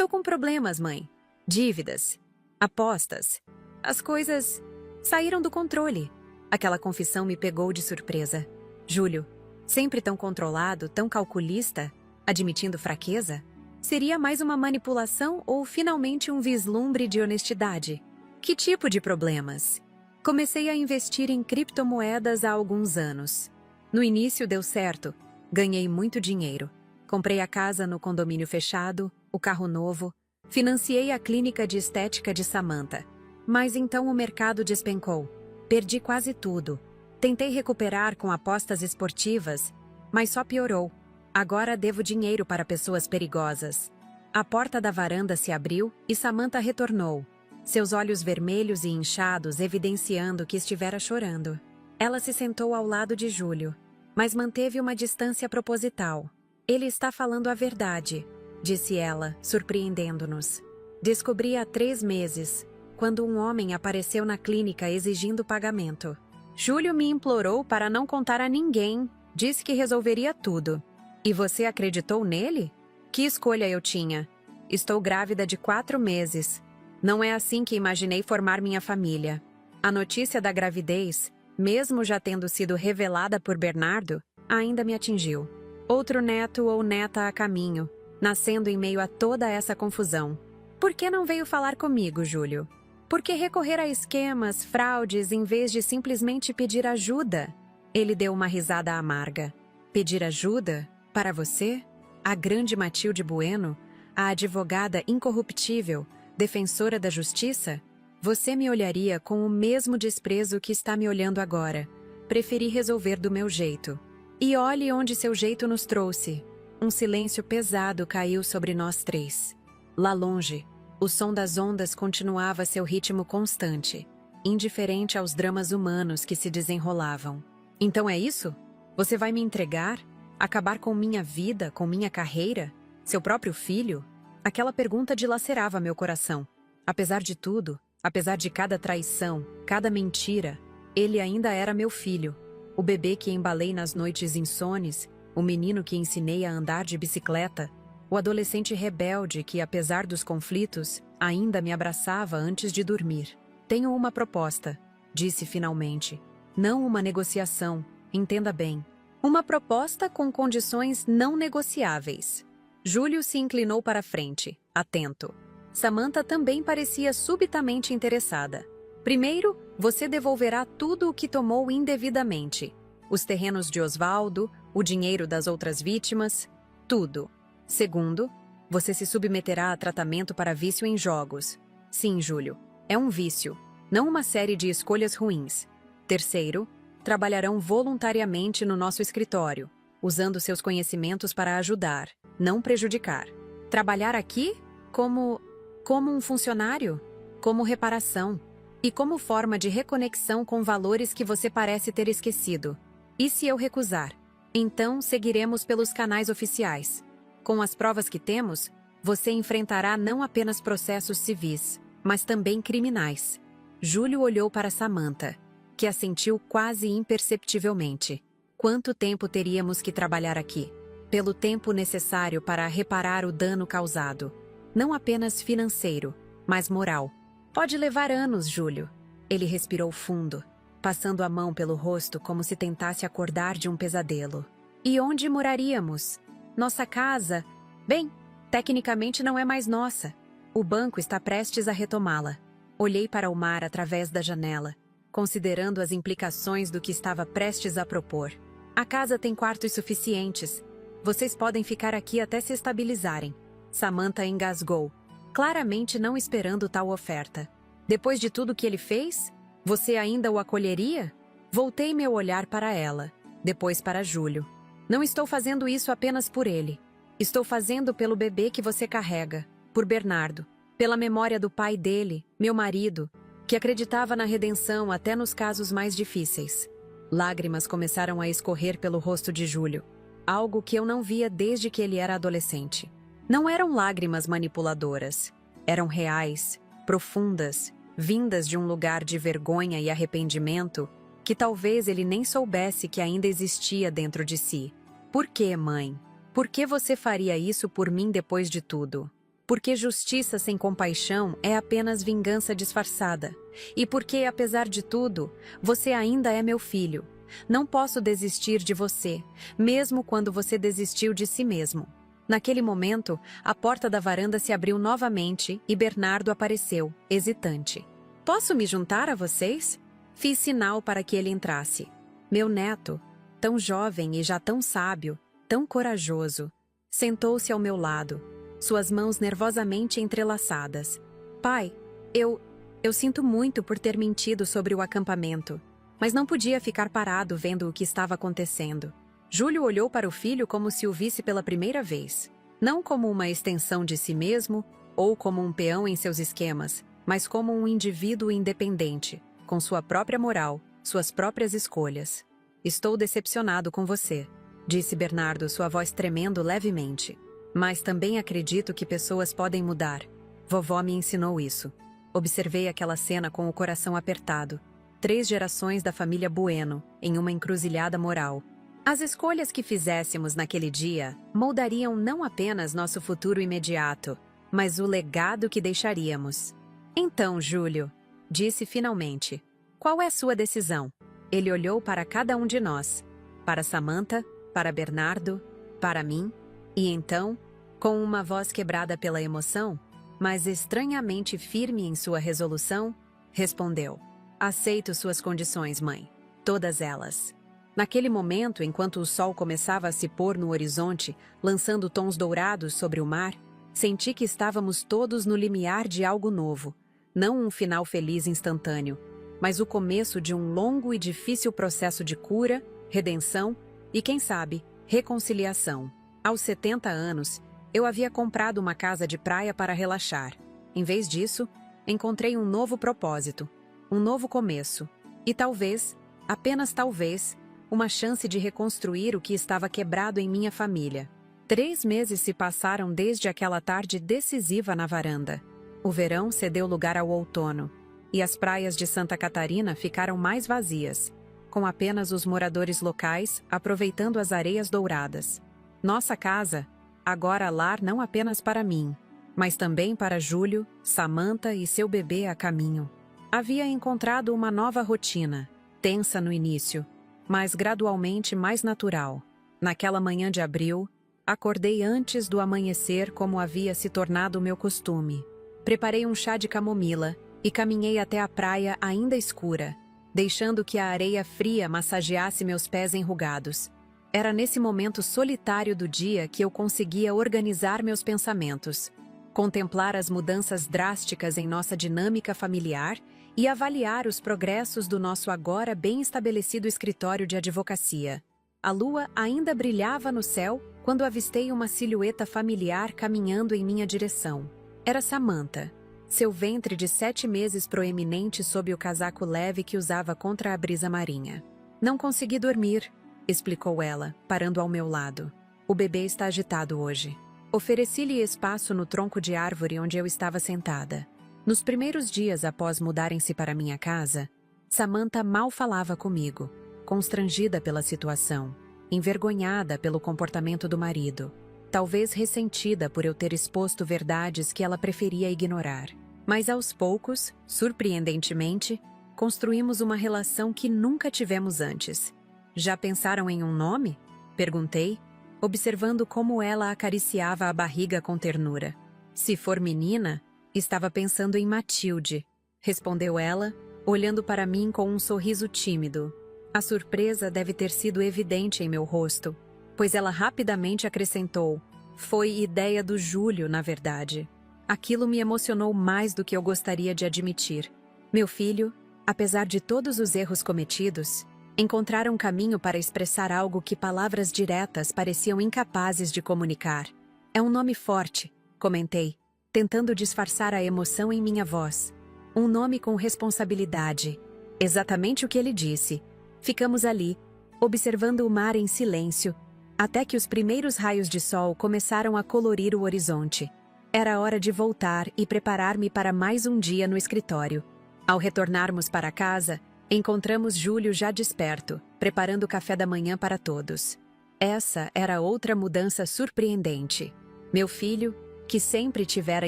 com problemas, mãe. Dívidas. Apostas. As coisas saíram do controle. Aquela confissão me pegou de surpresa. Júlio, sempre tão controlado, tão calculista, admitindo fraqueza? Seria mais uma manipulação ou finalmente um vislumbre de honestidade? Que tipo de problemas? Comecei a investir em criptomoedas há alguns anos. No início deu certo. Ganhei muito dinheiro. Comprei a casa no condomínio fechado, o carro novo. Financiei a clínica de estética de Samantha. Mas então o mercado despencou. Perdi quase tudo. Tentei recuperar com apostas esportivas, mas só piorou. Agora devo dinheiro para pessoas perigosas. A porta da varanda se abriu e Samantha retornou, seus olhos vermelhos e inchados evidenciando que estivera chorando. Ela se sentou ao lado de Júlio, mas manteve uma distância proposital. Ele está falando a verdade, disse ela, surpreendendo-nos. Descobri há 3 meses, quando um homem apareceu na clínica exigindo pagamento. Júlio me implorou para não contar a ninguém, disse que resolveria tudo. E você acreditou nele? Que escolha eu tinha? Estou grávida de 4 meses. Não é assim que imaginei formar minha família. A notícia da gravidez, mesmo já tendo sido revelada por Bernardo, ainda me atingiu. Outro neto ou neta a caminho, nascendo em meio a toda essa confusão. Por que não veio falar comigo, Júlio? Por que recorrer a esquemas, fraudes, em vez de simplesmente pedir ajuda? Ele deu uma risada amarga. Pedir ajuda? Para você? A grande Matilde Bueno? A advogada incorruptível, defensora da justiça? Você me olharia com o mesmo desprezo que está me olhando agora. Preferi resolver do meu jeito. E olhe onde seu jeito nos trouxe. Um silêncio pesado caiu sobre nós 3. Lá longe, o som das ondas continuava seu ritmo constante, indiferente aos dramas humanos que se desenrolavam. Então é isso? Você vai me entregar? Acabar com minha vida, com minha carreira? Seu próprio filho? Aquela pergunta dilacerava meu coração. Apesar de tudo, apesar de cada traição, cada mentira, ele ainda era meu filho. O bebê que embalei nas noites insones, o menino que ensinei a andar de bicicleta, o adolescente rebelde que, apesar dos conflitos, ainda me abraçava antes de dormir. Tenho uma proposta, disse finalmente. Não uma negociação, entenda bem. Uma proposta com condições não negociáveis. Júlio se inclinou para a frente, atento. Samantha também parecia subitamente interessada. Primeiro, você devolverá tudo o que tomou indevidamente. Os terrenos de Osvaldo, o dinheiro das outras vítimas, tudo. Segundo, você se submeterá a tratamento para vício em jogos. Sim, Júlio, é um vício, não uma série de escolhas ruins. Terceiro, trabalharão voluntariamente no nosso escritório, usando seus conhecimentos para ajudar, não prejudicar. Trabalhar aqui como um funcionário, como reparação e como forma de reconexão com valores que você parece ter esquecido. E se eu recusar? Então seguiremos pelos canais oficiais. Com as provas que temos, você enfrentará não apenas processos civis, mas também criminais. Júlio olhou para Samantha, que assentiu quase imperceptivelmente. Quanto tempo teríamos que trabalhar aqui? Pelo tempo necessário para reparar o dano causado. Não apenas financeiro, mas moral. Pode levar anos, Júlio. Ele respirou fundo, passando a mão pelo rosto como se tentasse acordar de um pesadelo. E onde moraríamos? Nossa casa, bem, tecnicamente não é mais nossa. O banco está prestes a retomá-la. Olhei para o mar através da janela, considerando as implicações do que estava prestes a propor. A casa tem quartos suficientes. Vocês podem ficar aqui até se estabilizarem. Samantha engasgou, claramente não esperando tal oferta. Depois de tudo que ele fez, você ainda o acolheria? Voltei meu olhar para ela, depois para Júlio. Não estou fazendo isso apenas por ele. Estou fazendo pelo bebê que você carrega, por Bernardo, pela memória do pai dele, meu marido, que acreditava na redenção até nos casos mais difíceis. Lágrimas começaram a escorrer pelo rosto de Júlio, algo que eu não via desde que ele era adolescente. Não eram lágrimas manipuladoras, eram reais, profundas, vindas de um lugar de vergonha e arrependimento que talvez ele nem soubesse que ainda existia dentro de si. Por que, mãe? Por que você faria isso por mim depois de tudo? Porque justiça sem compaixão é apenas vingança disfarçada. E porque, apesar de tudo, você ainda é meu filho. Não posso desistir de você, mesmo quando você desistiu de si mesmo. Naquele momento, a porta da varanda se abriu novamente e Bernardo apareceu, hesitante. Posso me juntar a vocês? Fiz sinal para que ele entrasse. Meu neto, tão jovem e já tão sábio, tão corajoso, sentou-se ao meu lado, suas mãos nervosamente entrelaçadas. Pai, eu Eu sinto muito por ter mentido sobre o acampamento, mas não podia ficar parado vendo o que estava acontecendo. Júlio olhou para o filho como se o visse pela primeira vez. Não como uma extensão de si mesmo, ou como um peão em seus esquemas, mas como um indivíduo independente, com sua própria moral, suas próprias escolhas. Estou decepcionado com você, disse Bernardo, sua voz tremendo levemente. Mas também acredito que pessoas podem mudar. Vovó me ensinou isso. Observei aquela cena com o coração apertado. 3 gerações da família Bueno, em uma encruzilhada moral. As escolhas que fizéssemos naquele dia moldariam não apenas nosso futuro imediato, mas o legado que deixaríamos. Então, Júlio, disse finalmente, qual é sua decisão? Ele olhou para cada um de nós, para Samantha, para Bernardo, para mim, e então, com uma voz quebrada pela emoção, mas estranhamente firme em sua resolução, respondeu: aceito suas condições, mãe. Todas elas. Naquele momento, enquanto o sol começava a se pôr no horizonte, lançando tons dourados sobre o mar, senti que estávamos todos no limiar de algo novo. Não um final feliz instantâneo, mas o começo de um longo e difícil processo de cura, redenção e, quem sabe, reconciliação. Aos 70 anos, eu havia comprado uma casa de praia para relaxar. Em vez disso, encontrei um novo propósito, um novo começo e talvez, apenas talvez, uma chance de reconstruir o que estava quebrado em minha família. 3 meses se passaram desde aquela tarde decisiva na varanda. O verão cedeu lugar ao outono, e as praias de Santa Catarina ficaram mais vazias, com apenas os moradores locais aproveitando as areias douradas. Nossa casa, agora lar não apenas para mim, mas também para Júlio, Samantha e seu bebê a caminho. Havia encontrado uma nova rotina, tensa no início, mas gradualmente mais natural. Naquela manhã de abril, acordei antes do amanhecer como havia se tornado o meu costume. Preparei um chá de camomila e caminhei até a praia ainda escura, deixando que a areia fria massageasse meus pés enrugados. Era nesse momento solitário do dia que eu conseguia organizar meus pensamentos, contemplar as mudanças drásticas em nossa dinâmica familiar e avaliar os progressos do nosso agora bem estabelecido escritório de advocacia. A lua ainda brilhava no céu quando avistei uma silhueta familiar caminhando em minha direção. Era Samantha, seu ventre de 7 meses proeminente sob o casaco leve que usava contra a brisa marinha. Não consegui dormir, explicou ela, parando ao meu lado. O bebê está agitado hoje. Ofereci-lhe espaço no tronco de árvore onde eu estava sentada. Nos primeiros dias após mudarem-se para minha casa, Samantha mal falava comigo, constrangida pela situação, envergonhada pelo comportamento do marido, talvez ressentida por eu ter exposto verdades que ela preferia ignorar. Mas aos poucos, surpreendentemente, construímos uma relação que nunca tivemos antes. Já pensaram em um nome? Perguntei, observando como ela acariciava a barriga com ternura. Se for menina, estava pensando em Matilde, respondeu ela, olhando para mim com um sorriso tímido. A surpresa deve ter sido evidente em meu rosto, pois ela rapidamente acrescentou: foi ideia do Júlio, na verdade. Aquilo me emocionou mais do que eu gostaria de admitir. Meu filho, apesar de todos os erros cometidos, encontraram um caminho para expressar algo que palavras diretas pareciam incapazes de comunicar. É um nome forte, comentei, tentando disfarçar a emoção em minha voz. Um nome com responsabilidade. Exatamente o que ele disse. Ficamos ali, observando o mar em silêncio, até que os primeiros raios de sol começaram a colorir o horizonte. Era hora de voltar e preparar-me para mais um dia no escritório. Ao retornarmos para casa, encontramos Júlio já desperto, preparando o café da manhã para todos. Essa era outra mudança surpreendente. Meu filho, que sempre tivera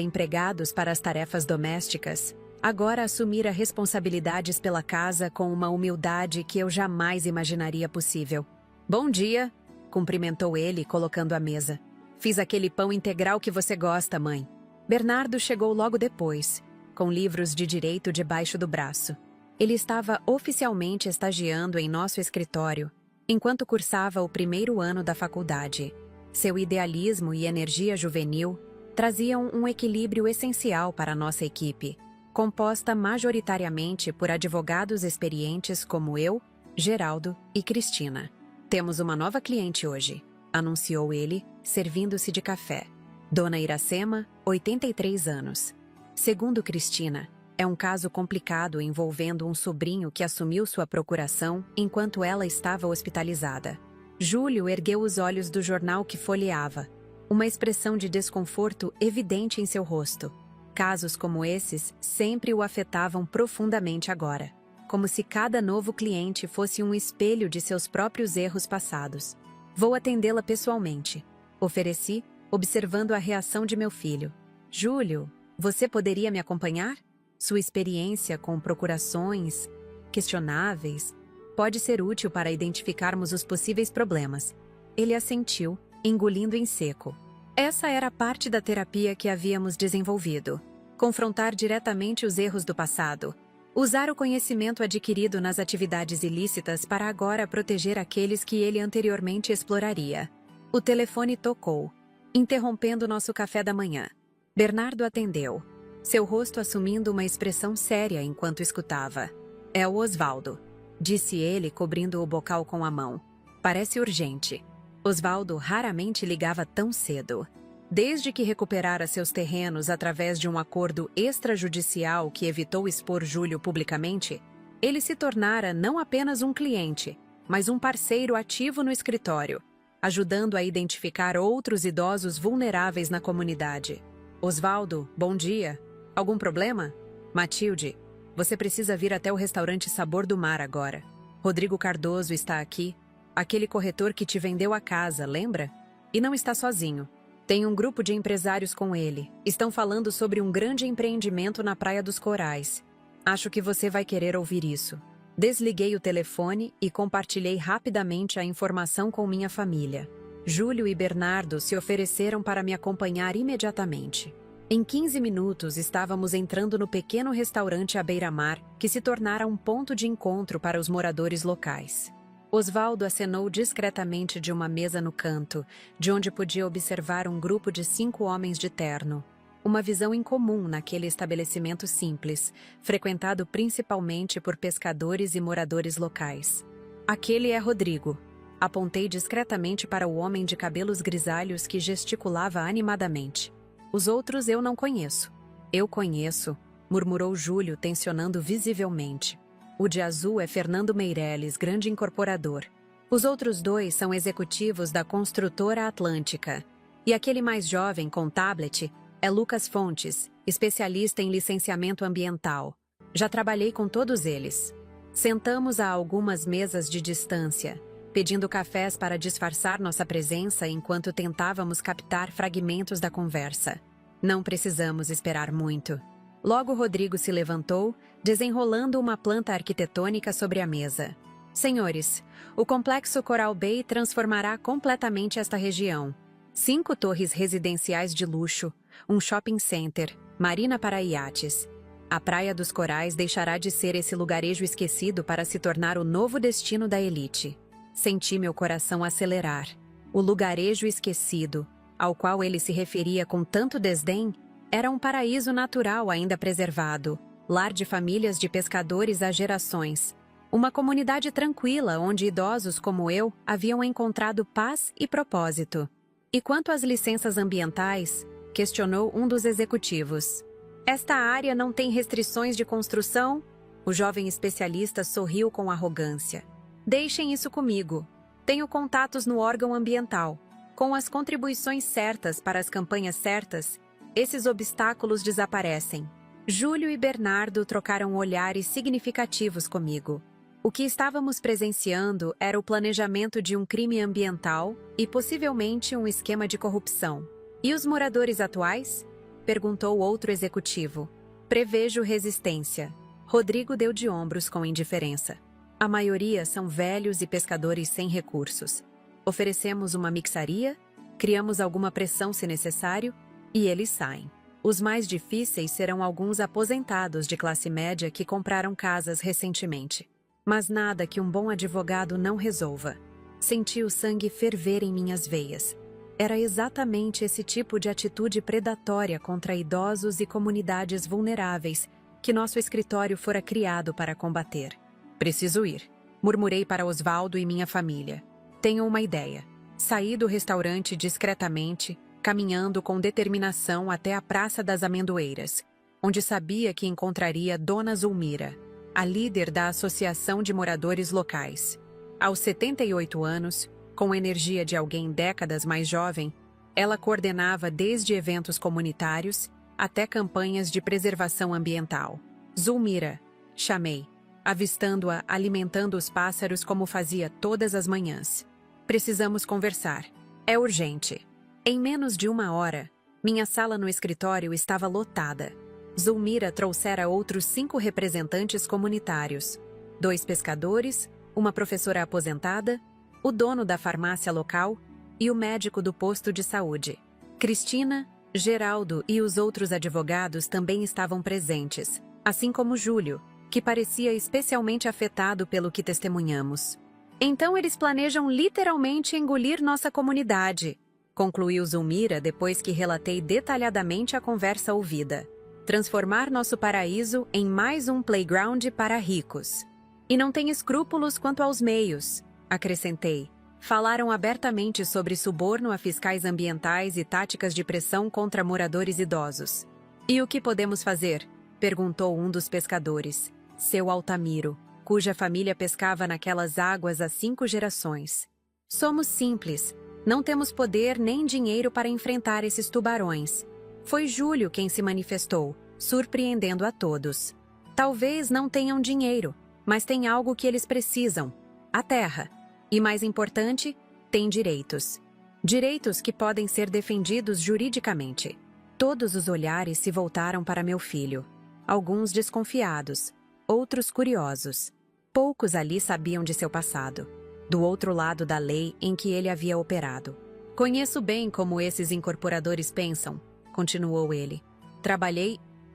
empregados para as tarefas domésticas, agora assumira responsabilidades pela casa com uma humildade que eu jamais imaginaria possível. Bom dia, cumprimentou ele, colocando a mesa. Fiz aquele pão integral que você gosta, mãe. Bernardo chegou logo depois, com livros de direito debaixo do braço. Ele estava oficialmente estagiando em nosso escritório, enquanto cursava o primeiro ano da faculdade. Seu idealismo e energia juvenil traziam um equilíbrio essencial para a nossa equipe. composta majoritariamente por advogados experientes como eu, Geraldo e Cristina. Temos uma nova cliente hoje, anunciou ele, servindo-se de café. Dona Iracema, 83 anos. Segundo Cristina, é um caso complicado envolvendo um sobrinho que assumiu sua procuração enquanto ela estava hospitalizada. Júlio ergueu os olhos do jornal que folheava, uma expressão de desconforto evidente em seu rosto. Casos como esses sempre o afetavam profundamente agora, como se cada novo cliente fosse um espelho de seus próprios erros passados. Vou atendê-la pessoalmente, ofereci, observando a reação de meu filho. Júlio, você poderia me acompanhar? Sua experiência com procurações questionáveis pode ser útil para identificarmos os possíveis problemas. Ele assentiu, engolindo em seco. Essa era parte da terapia que havíamos desenvolvido. Confrontar diretamente os erros do passado. Usar o conhecimento adquirido nas atividades ilícitas para agora proteger aqueles que ele anteriormente exploraria. O telefone tocou, interrompendo nosso café da manhã. Bernardo atendeu, seu rosto assumindo uma expressão séria enquanto escutava. É o Osvaldo, disse ele, cobrindo o bocal com a mão. Parece urgente. Osvaldo raramente ligava tão cedo. Desde que recuperara seus terrenos através de um acordo extrajudicial que evitou expor Júlio publicamente, ele se tornara não apenas um cliente, mas um parceiro ativo no escritório, ajudando a identificar outros idosos vulneráveis na comunidade. Osvaldo, bom dia. Algum problema? Matilde, você precisa vir até o restaurante Sabor do Mar agora. Rodrigo Cardoso está aqui, aquele corretor que te vendeu a casa, lembra? E não está sozinho. Tem um grupo de empresários com ele. Estão falando sobre um grande empreendimento na Praia dos Corais. Acho que você vai querer ouvir isso. Desliguei o telefone e compartilhei rapidamente a informação com minha família. Júlio e Bernardo se ofereceram para me acompanhar imediatamente. Em 15 minutos estávamos entrando no pequeno restaurante à beira-mar, que se tornara um ponto de encontro para os moradores locais. Osvaldo acenou discretamente de uma mesa no canto, de onde podia observar um grupo de 5 homens de terno. Uma visão incomum naquele estabelecimento simples, frequentado principalmente por pescadores e moradores locais. Aquele é Rodrigo. Apontei discretamente para o homem de cabelos grisalhos que gesticulava animadamente. Os outros eu não conheço. Eu conheço, murmurou Júlio, tensionando visivelmente. O de azul é Fernando Meirelles, grande incorporador. Os outros 2 são executivos da construtora Atlântica. E aquele mais jovem, com tablet, é Lucas Fontes, especialista em licenciamento ambiental. Já trabalhei com todos eles. Sentamos a algumas mesas de distância, pedindo cafés para disfarçar nossa presença enquanto tentávamos captar fragmentos da conversa. Não precisamos esperar muito. Logo Rodrigo se levantou, desenrolando uma planta arquitetônica sobre a mesa. Senhores, o complexo Coral Bay transformará completamente esta região. 5 torres residenciais de luxo, um shopping center, marina para iates. A Praia dos Corais deixará de ser esse lugarejo esquecido para se tornar o novo destino da elite. Senti meu coração acelerar. O lugarejo esquecido, ao qual ele se referia com tanto desdém, era um paraíso natural ainda preservado, lar de famílias de pescadores há gerações. Uma comunidade tranquila onde idosos como eu haviam encontrado paz e propósito. E quanto às licenças ambientais, questionou um dos executivos. Esta área não tem restrições de construção? O jovem especialista sorriu com arrogância. Deixem isso comigo. Tenho contatos no órgão ambiental. Com as contribuições certas para as campanhas certas, esses obstáculos desaparecem. Júlio e Bernardo trocaram olhares significativos comigo. O que estávamos presenciando era o planejamento de um crime ambiental e possivelmente um esquema de corrupção. E os moradores atuais? Perguntou outro executivo. Prevejo resistência. Rodrigo deu de ombros com indiferença. A maioria são velhos e pescadores sem recursos. Oferecemos uma mixaria, criamos alguma pressão se necessário, e eles saem. Os mais difíceis serão alguns aposentados de classe média que compraram casas recentemente. Mas nada que um bom advogado não resolva. Senti o sangue ferver em minhas veias. Era exatamente esse tipo de atitude predatória contra idosos e comunidades vulneráveis que nosso escritório fora criado para combater. Preciso ir, murmurei para Osvaldo e minha família. Tenho uma ideia. Saí do restaurante discretamente, caminhando com determinação até a Praça das Amendoeiras, onde sabia que encontraria Dona Zulmira, a líder da Associação de Moradores Locais. Aos 78 anos, com a energia de alguém décadas mais jovem, ela coordenava desde eventos comunitários até campanhas de preservação ambiental. Zulmira, chamei, avistando-a alimentando os pássaros como fazia todas as manhãs. Precisamos conversar. É urgente. Em menos de 1 hora, minha sala no escritório estava lotada. Zulmira trouxera outros 5 representantes comunitários, 2 pescadores, uma professora aposentada, o dono da farmácia local e o médico do posto de saúde. Cristina, Geraldo e os outros advogados também estavam presentes, assim como Júlio, que parecia especialmente afetado pelo que testemunhamos. Então eles planejam literalmente engolir nossa comunidade, concluiu Zulmira depois que relatei detalhadamente a conversa ouvida. Transformar nosso paraíso em mais um playground para ricos. E não tem escrúpulos quanto aos meios, acrescentei. Falaram abertamente sobre suborno a fiscais ambientais e táticas de pressão contra moradores idosos. E o que podemos fazer? Perguntou um dos pescadores, seu Altamiro, cuja família pescava naquelas águas há 5 gerações. Somos simples, não temos poder nem dinheiro para enfrentar esses tubarões. Foi Júlio quem se manifestou, surpreendendo a todos. Talvez não tenham dinheiro, mas tem algo que eles precisam: a terra. E mais importante, tem direitos. Direitos que podem ser defendidos juridicamente. Todos os olhares se voltaram para meu filho. Alguns desconfiados, outros curiosos. Poucos ali sabiam de seu passado, do outro lado da lei em que ele havia operado. Conheço bem como esses incorporadores pensam, continuou ele.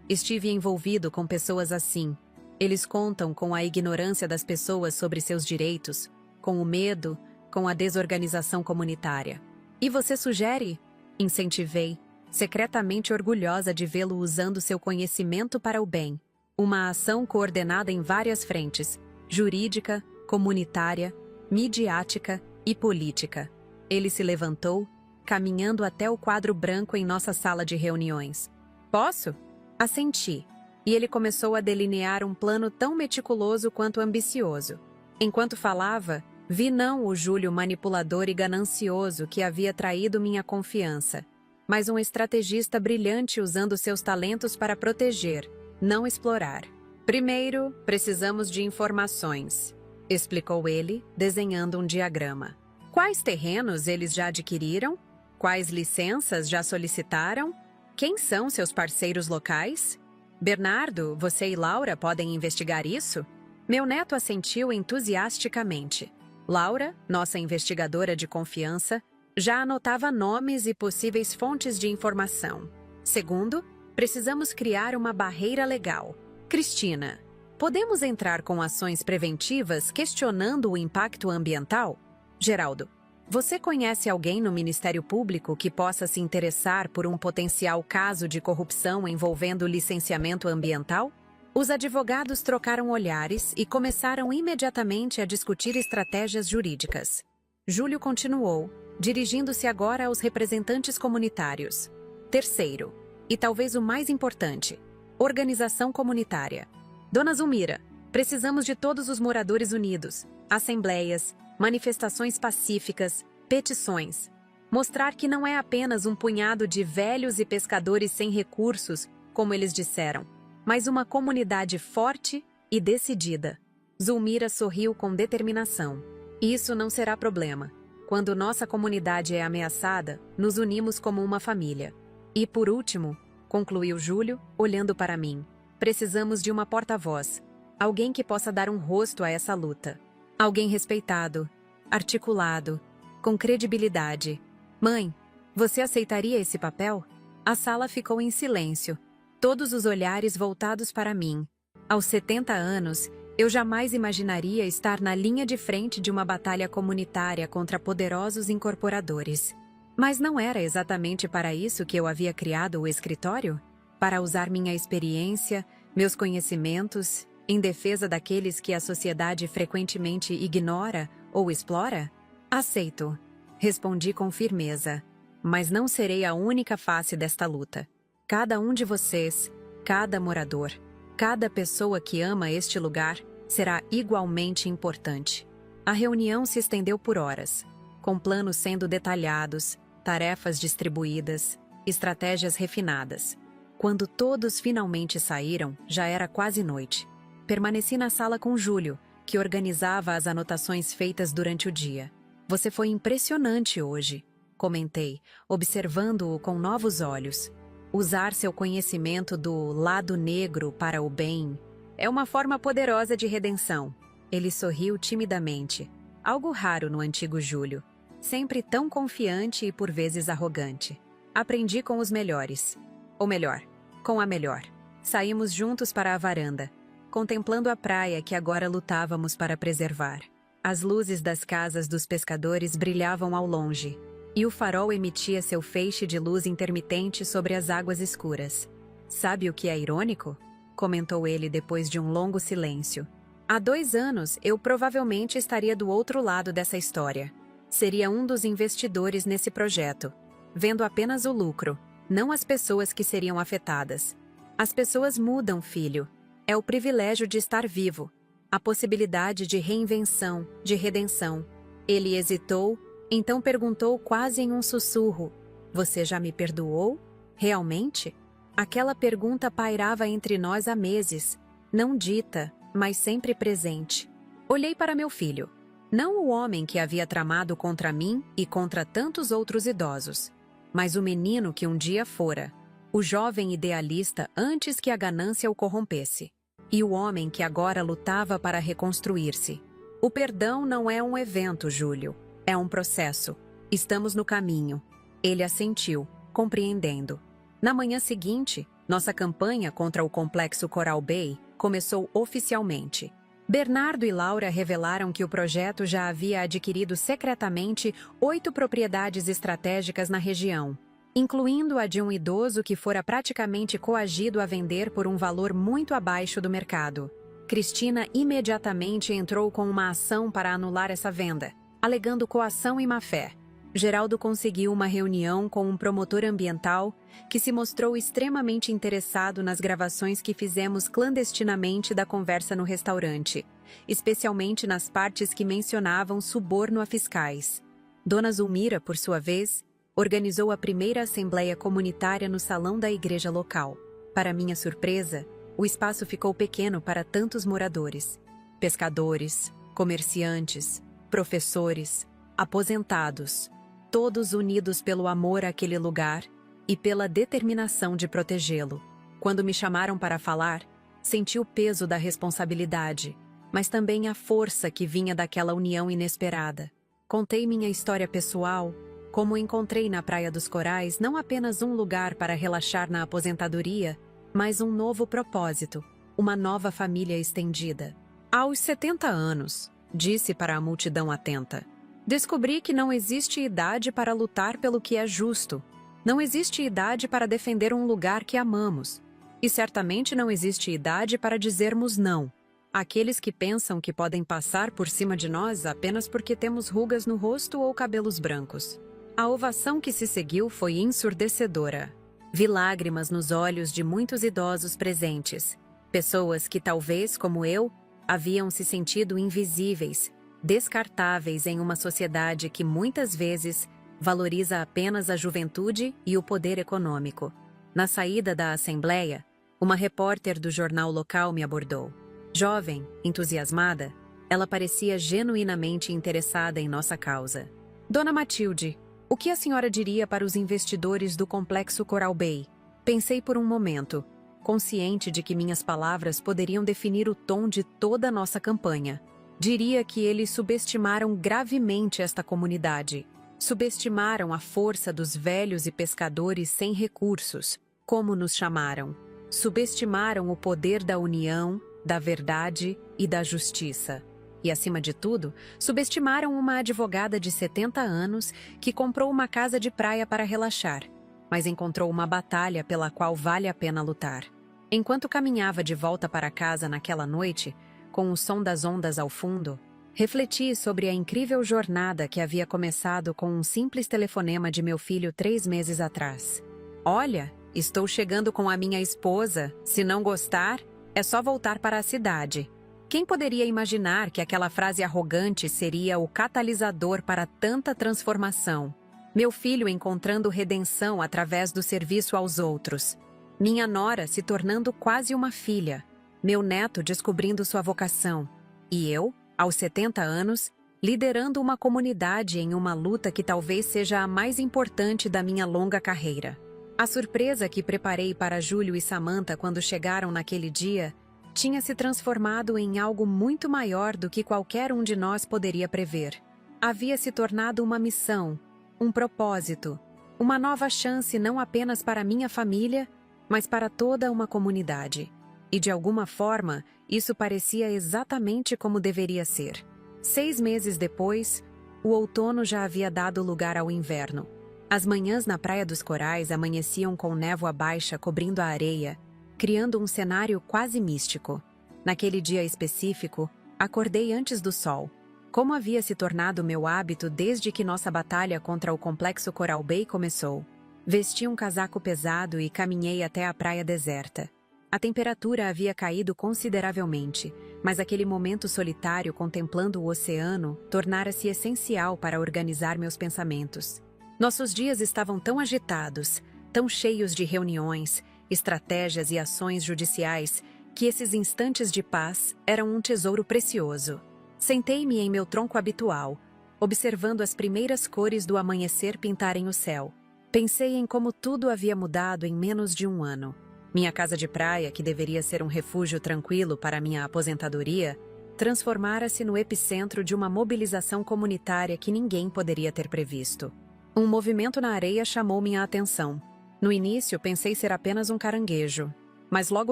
Estive envolvido com pessoas assim. Eles contam com a ignorância das pessoas sobre seus direitos, com o medo, com a desorganização comunitária. E você sugere? Incentivei, secretamente orgulhosa de vê-lo usando seu conhecimento para o bem. Uma ação coordenada em várias frentes: jurídica, comunitária, midiática e política. Ele se levantou, caminhando até o quadro branco em nossa sala de reuniões. Posso? Assenti, e ele começou a delinear um plano tão meticuloso quanto ambicioso. Enquanto falava, vi não o Júlio manipulador e ganancioso que havia traído minha confiança, mas um estrategista brilhante usando seus talentos para proteger, não explorar. Primeiro, precisamos de informações, explicou ele, desenhando um diagrama. Quais terrenos eles já adquiriram? Quais licenças já solicitaram? Quem são seus parceiros locais? Bernardo, você e Laura podem investigar isso? Meu neto assentiu entusiasticamente. Laura, nossa investigadora de confiança, já anotava nomes e possíveis fontes de informação. Segundo, precisamos criar uma barreira legal. Cristina, podemos entrar com ações preventivas questionando o impacto ambiental? Geraldo, você conhece alguém no Ministério Público que possa se interessar por um potencial caso de corrupção envolvendo licenciamento ambiental? Os advogados trocaram olhares e começaram imediatamente a discutir estratégias jurídicas. Júlio continuou, dirigindo-se agora aos representantes comunitários. Terceiro, e talvez o mais importante, organização comunitária. Dona Zulmira, precisamos de todos os moradores unidos, assembleias, manifestações pacíficas, petições. Mostrar que não é apenas um punhado de velhos e pescadores sem recursos, como eles disseram, mas uma comunidade forte e decidida. Zulmira sorriu com determinação. Isso não será problema. Quando nossa comunidade é ameaçada, nos unimos como uma família. E por último, concluiu Júlio, olhando para mim, precisamos de uma porta-voz, alguém que possa dar um rosto a essa luta. Alguém respeitado, articulado, com credibilidade. Mãe, você aceitaria esse papel? A sala ficou em silêncio, todos os olhares voltados para mim. Aos 70 anos, eu jamais imaginaria estar na linha de frente de uma batalha comunitária contra poderosos incorporadores. Mas não era exatamente para isso que eu havia criado o escritório? Para usar minha experiência, Meus conhecimentos, em defesa daqueles que a sociedade frequentemente ignora ou explora? Aceito, respondi com firmeza. Mas não serei a única face desta luta. Cada um de vocês, cada morador, cada pessoa que ama este lugar será igualmente importante. A reunião se estendeu por horas, com planos sendo detalhados, tarefas distribuídas, estratégias refinadas. Quando todos finalmente saíram, já era quase noite. Permaneci na sala com Júlio, que organizava as anotações feitas durante o dia. Você foi impressionante hoje, comentei, observando-o com novos olhos. Usar seu conhecimento do lado negro para o bem é uma forma poderosa de redenção. Ele sorriu timidamente, algo raro no antigo Júlio, sempre tão confiante e por vezes arrogante. Aprendi com os melhores. Ou melhor, com a melhor. Saímos juntos para a varanda, contemplando a praia que agora lutávamos para preservar. As luzes das casas dos pescadores brilhavam ao longe, e o farol emitia seu feixe de luz intermitente sobre as águas escuras. Sabe o que é irônico? Comentou ele depois de um longo silêncio. Há 2 anos, eu provavelmente estaria do outro lado dessa história. Seria um dos investidores nesse projeto, vendo apenas o lucro, não as pessoas que seriam afetadas. As pessoas mudam, filho. É o privilégio de estar vivo, a possibilidade de reinvenção, de redenção. Ele hesitou, então perguntou quase em um sussurro: Você já me perdoou? Realmente? Aquela pergunta pairava entre nós há meses, não dita, mas sempre presente. Olhei para meu filho. Não o homem que havia tramado contra mim e contra tantos outros idosos, mas o menino que um dia fora, o jovem idealista antes que a ganância o corrompesse, e o homem que agora lutava para reconstruir-se. O perdão não é um evento, Júlio. É um processo. Estamos no caminho. Ele assentiu, compreendendo. Na manhã seguinte, nossa campanha contra o complexo Coral Bay começou oficialmente. Bernardo e Laura revelaram que o projeto já havia adquirido secretamente 8 propriedades estratégicas na região, incluindo a de um idoso que fora praticamente coagido a vender por um valor muito abaixo do mercado. Cristina imediatamente entrou com uma ação para anular essa venda, alegando coação e má-fé. Geraldo conseguiu uma reunião com um promotor ambiental que se mostrou extremamente interessado nas gravações que fizemos clandestinamente da conversa no restaurante, especialmente nas partes que mencionavam suborno a fiscais. Dona Zulmira, por sua vez, organizou a primeira assembleia comunitária no salão da igreja local. Para minha surpresa, o espaço ficou pequeno para tantos moradores. Pescadores, comerciantes, professores, aposentados, todos unidos pelo amor àquele lugar e pela determinação de protegê-lo. Quando me chamaram para falar, senti o peso da responsabilidade, mas também a força que vinha daquela união inesperada. Contei minha história pessoal, como encontrei na Praia dos Corais não apenas um lugar para relaxar na aposentadoria, mas um novo propósito, uma nova família estendida. Aos 70 anos, disse para a multidão atenta, descobri que não existe idade para lutar pelo que é justo. Não existe idade para defender um lugar que amamos. E certamente não existe idade para dizermos não. Aqueles que pensam que podem passar por cima de nós apenas porque temos rugas no rosto ou cabelos brancos. A ovação que se seguiu foi ensurdecedora. Vi lágrimas nos olhos de muitos idosos presentes. Pessoas que talvez, como eu, haviam se sentido invisíveis, descartáveis em uma sociedade que muitas vezes valoriza apenas a juventude e o poder econômico. Na saída da assembleia, uma repórter do jornal local me abordou. Jovem, entusiasmada, ela parecia genuinamente interessada em nossa causa. Dona Matilde, o que a senhora diria para os investidores do complexo Coral Bay? Pensei por um momento, consciente de que minhas palavras poderiam definir o tom de toda a nossa campanha. Diria que eles subestimaram gravemente esta comunidade. Subestimaram a força dos velhos e pescadores sem recursos, como nos chamaram. Subestimaram o poder da união, da verdade e da justiça. E, acima de tudo, subestimaram uma advogada de 70 anos que comprou uma casa de praia para relaxar, mas encontrou uma batalha pela qual vale a pena lutar. Enquanto caminhava de volta para casa naquela noite, com o som das ondas ao fundo, refleti sobre a incrível jornada que havia começado com um simples telefonema de meu filho 3 meses atrás. Olha, estou chegando com a minha esposa. Se não gostar, é só voltar para a cidade. Quem poderia imaginar que aquela frase arrogante seria o catalisador para tanta transformação? Meu filho encontrando redenção através do serviço aos outros. Minha nora se tornando quase uma filha. Meu neto descobrindo sua vocação. E eu, aos 70 anos, liderando uma comunidade em uma luta que talvez seja a mais importante da minha longa carreira. A surpresa que preparei para Júlio e Samantha quando chegaram naquele dia tinha se transformado em algo muito maior do que qualquer um de nós poderia prever. Havia se tornado uma missão, um propósito, uma nova chance não apenas para minha família, mas para toda uma comunidade. E de alguma forma, isso parecia exatamente como deveria ser. 6 meses depois, o outono já havia dado lugar ao inverno. As manhãs na Praia dos Corais amanheciam com névoa baixa cobrindo a areia, criando um cenário quase místico. Naquele dia específico, acordei antes do sol. Como havia se tornado meu hábito desde que nossa batalha contra o Complexo Coral Bay começou. Vesti um casaco pesado e caminhei até a praia deserta. A temperatura havia caído consideravelmente, mas aquele momento solitário contemplando o oceano tornara-se essencial para organizar meus pensamentos. Nossos dias estavam tão agitados, tão cheios de reuniões, estratégias e ações judiciais, que esses instantes de paz eram um tesouro precioso. Sentei-me em meu tronco habitual, observando as primeiras cores do amanhecer pintarem o céu. Pensei em como tudo havia mudado em menos de um ano. Minha casa de praia, que deveria ser um refúgio tranquilo para minha aposentadoria, transformara-se no epicentro de uma mobilização comunitária que ninguém poderia ter previsto. Um movimento na areia chamou minha atenção. No início, pensei ser apenas um caranguejo, mas logo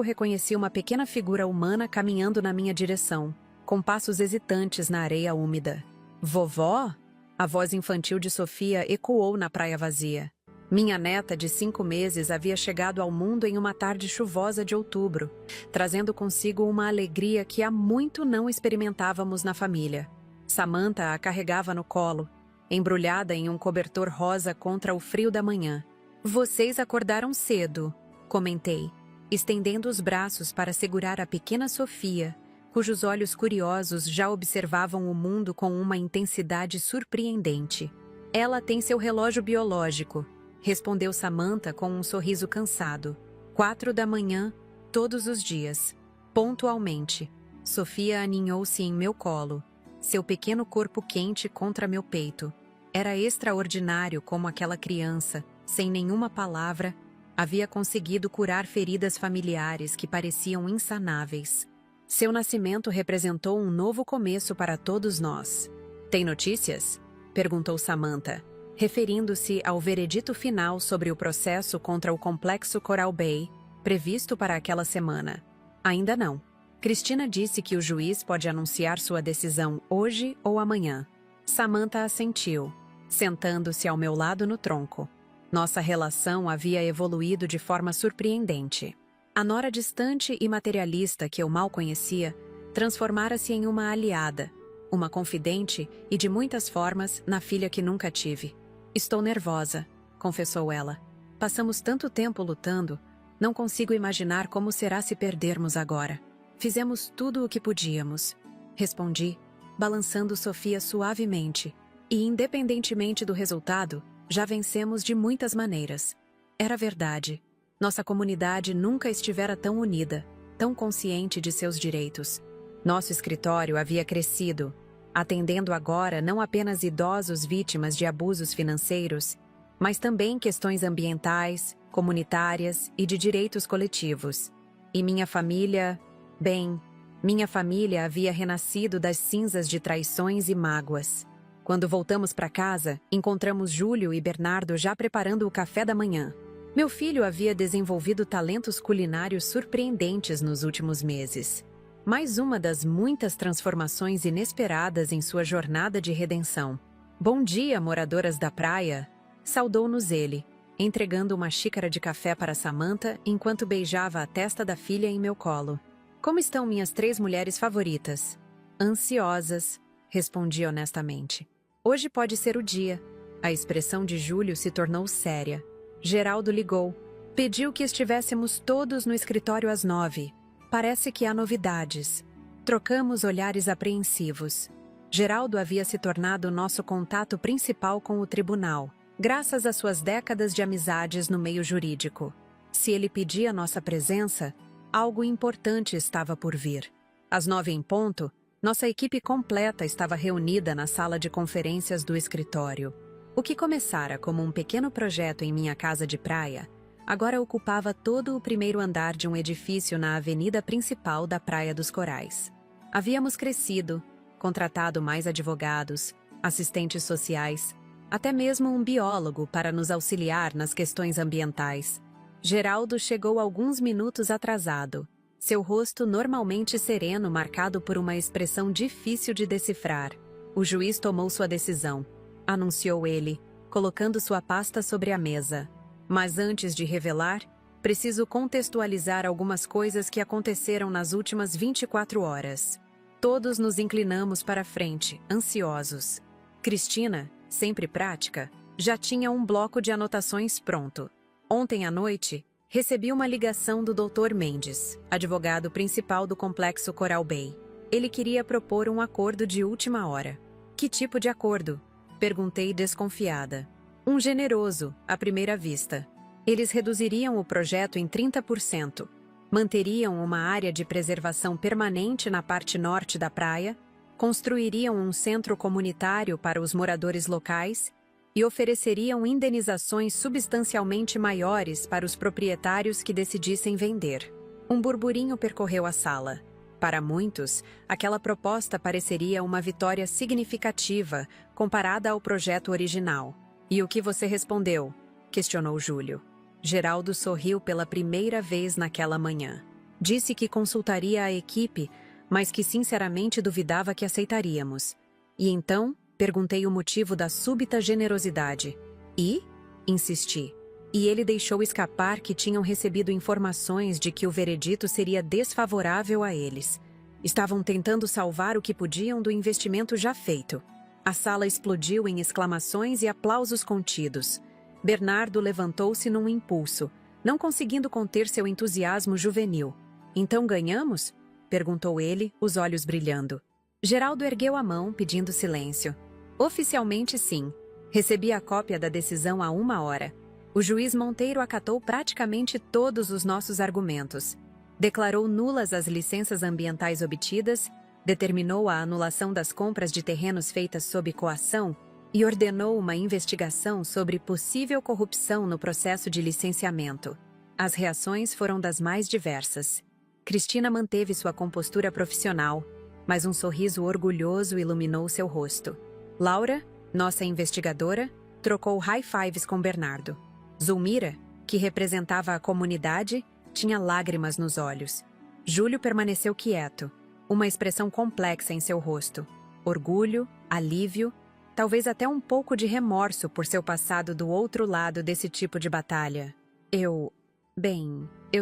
reconheci uma pequena figura humana caminhando na minha direção, com passos hesitantes na areia úmida. Vovó? A voz infantil de Sofia ecoou na praia vazia. Minha neta de 5 meses havia chegado ao mundo em uma tarde chuvosa de outubro, trazendo consigo uma alegria que há muito não experimentávamos na família. Samantha a carregava no colo, embrulhada em um cobertor rosa contra o frio da manhã. Vocês acordaram cedo, comentei, estendendo os braços para segurar a pequena Sofia, cujos olhos curiosos já observavam o mundo com uma intensidade surpreendente. Ela tem seu relógio biológico, respondeu Samantha com um sorriso cansado. 4 da manhã, todos os dias. Pontualmente. Sofia aninhou-se em meu colo, seu pequeno corpo quente contra meu peito. Era extraordinário como aquela criança, sem nenhuma palavra, havia conseguido curar feridas familiares que pareciam insanáveis. Seu nascimento representou um novo começo para todos nós. Tem notícias? Perguntou Samantha, referindo-se ao veredito final sobre o processo contra o Complexo Coral Bay, previsto para aquela semana. Ainda não. Cristina disse que o juiz pode anunciar sua decisão hoje ou amanhã. Samantha assentiu, sentando-se ao meu lado no tronco. Nossa relação havia evoluído de forma surpreendente. A nora distante e materialista que eu mal conhecia transformara-se em uma aliada, uma confidente e, de muitas formas, na filha que nunca tive. Estou nervosa, confessou ela. Passamos tanto tempo lutando, não consigo imaginar como será se perdermos agora. Fizemos tudo o que podíamos, respondi, balançando Sofia suavemente. E, independentemente do resultado, já vencemos de muitas maneiras. Era verdade. Nossa comunidade nunca estivera tão unida, tão consciente de seus direitos. Nosso escritório havia crescido, atendendo agora não apenas idosos vítimas de abusos financeiros, mas também questões ambientais, comunitárias e de direitos coletivos. E minha família, bem, minha família havia renascido das cinzas de traições e mágoas. Quando voltamos para casa, encontramos Júlio e Bernardo já preparando o café da manhã. Meu filho havia desenvolvido talentos culinários surpreendentes nos últimos meses. Mais uma das muitas transformações inesperadas em sua jornada de redenção. Bom dia, moradoras da praia! Saudou-nos ele, entregando uma xícara de café para Samantha enquanto beijava a testa da filha em meu colo. Como estão minhas 3 mulheres favoritas? Ansiosas, respondi honestamente. Hoje pode ser o dia. A expressão de Júlio se tornou séria. Geraldo ligou. Pediu que estivéssemos todos no escritório às 9. Parece que há novidades. Trocamos olhares apreensivos. Geraldo havia se tornado nosso contato principal com o tribunal, graças às suas décadas de amizades no meio jurídico. Se ele pedia nossa presença, algo importante estava por vir. Às 9 em ponto, nossa equipe completa estava reunida na sala de conferências do escritório. O que começara como um pequeno projeto em minha casa de praia, agora ocupava todo o primeiro andar de um edifício na avenida principal da Praia dos Corais. Havíamos crescido, contratado mais advogados, assistentes sociais, até mesmo um biólogo para nos auxiliar nas questões ambientais. Geraldo chegou alguns minutos atrasado, seu rosto normalmente sereno marcado por uma expressão difícil de decifrar. O juiz tomou sua decisão, anunciou ele, colocando sua pasta sobre a mesa. Mas antes de revelar, preciso contextualizar algumas coisas que aconteceram nas últimas 24 horas. Todos nos inclinamos para frente, ansiosos. Cristina, sempre prática, já tinha um bloco de anotações pronto. Ontem à noite, recebi uma ligação do Dr. Mendes, advogado principal do Complexo Coral Bay. Ele queria propor um acordo de última hora. Que tipo de acordo? Perguntei desconfiada. Um generoso, à primeira vista. Eles reduziriam o projeto em 30%, manteriam uma área de preservação permanente na parte norte da praia, construiriam um centro comunitário para os moradores locais e ofereceriam indenizações substancialmente maiores para os proprietários que decidissem vender. Um burburinho percorreu a sala. Para muitos, aquela proposta pareceria uma vitória significativa comparada ao projeto original. E o que você respondeu? Questionou Júlio. Geraldo sorriu pela primeira vez naquela manhã. Disse que consultaria a equipe, mas que sinceramente duvidava que aceitaríamos. E então, perguntei o motivo da súbita generosidade. E? Insisti. E ele deixou escapar que tinham recebido informações de que o veredito seria desfavorável a eles. Estavam tentando salvar o que podiam do investimento já feito. A sala explodiu em exclamações e aplausos contidos. Bernardo levantou-se num impulso, não conseguindo conter seu entusiasmo juvenil. Então ganhamos? Perguntou ele, os olhos brilhando. Geraldo ergueu a mão, pedindo silêncio. Oficialmente sim. Recebi a cópia da decisão há 1 hora. O juiz Monteiro acatou praticamente todos os nossos argumentos. Declarou nulas as licenças ambientais obtidas, determinou a anulação das compras de terrenos feitas sob coação e ordenou uma investigação sobre possível corrupção no processo de licenciamento. As reações foram das mais diversas. Cristina manteve sua compostura profissional, mas um sorriso orgulhoso iluminou seu rosto. Laura, nossa investigadora, trocou high-fives com Bernardo. Zulmira, que representava a comunidade, tinha lágrimas nos olhos. Júlio permaneceu quieto, uma expressão complexa em seu rosto. Orgulho, alívio, talvez até um pouco de remorso por seu passado do outro lado desse tipo de batalha. Eu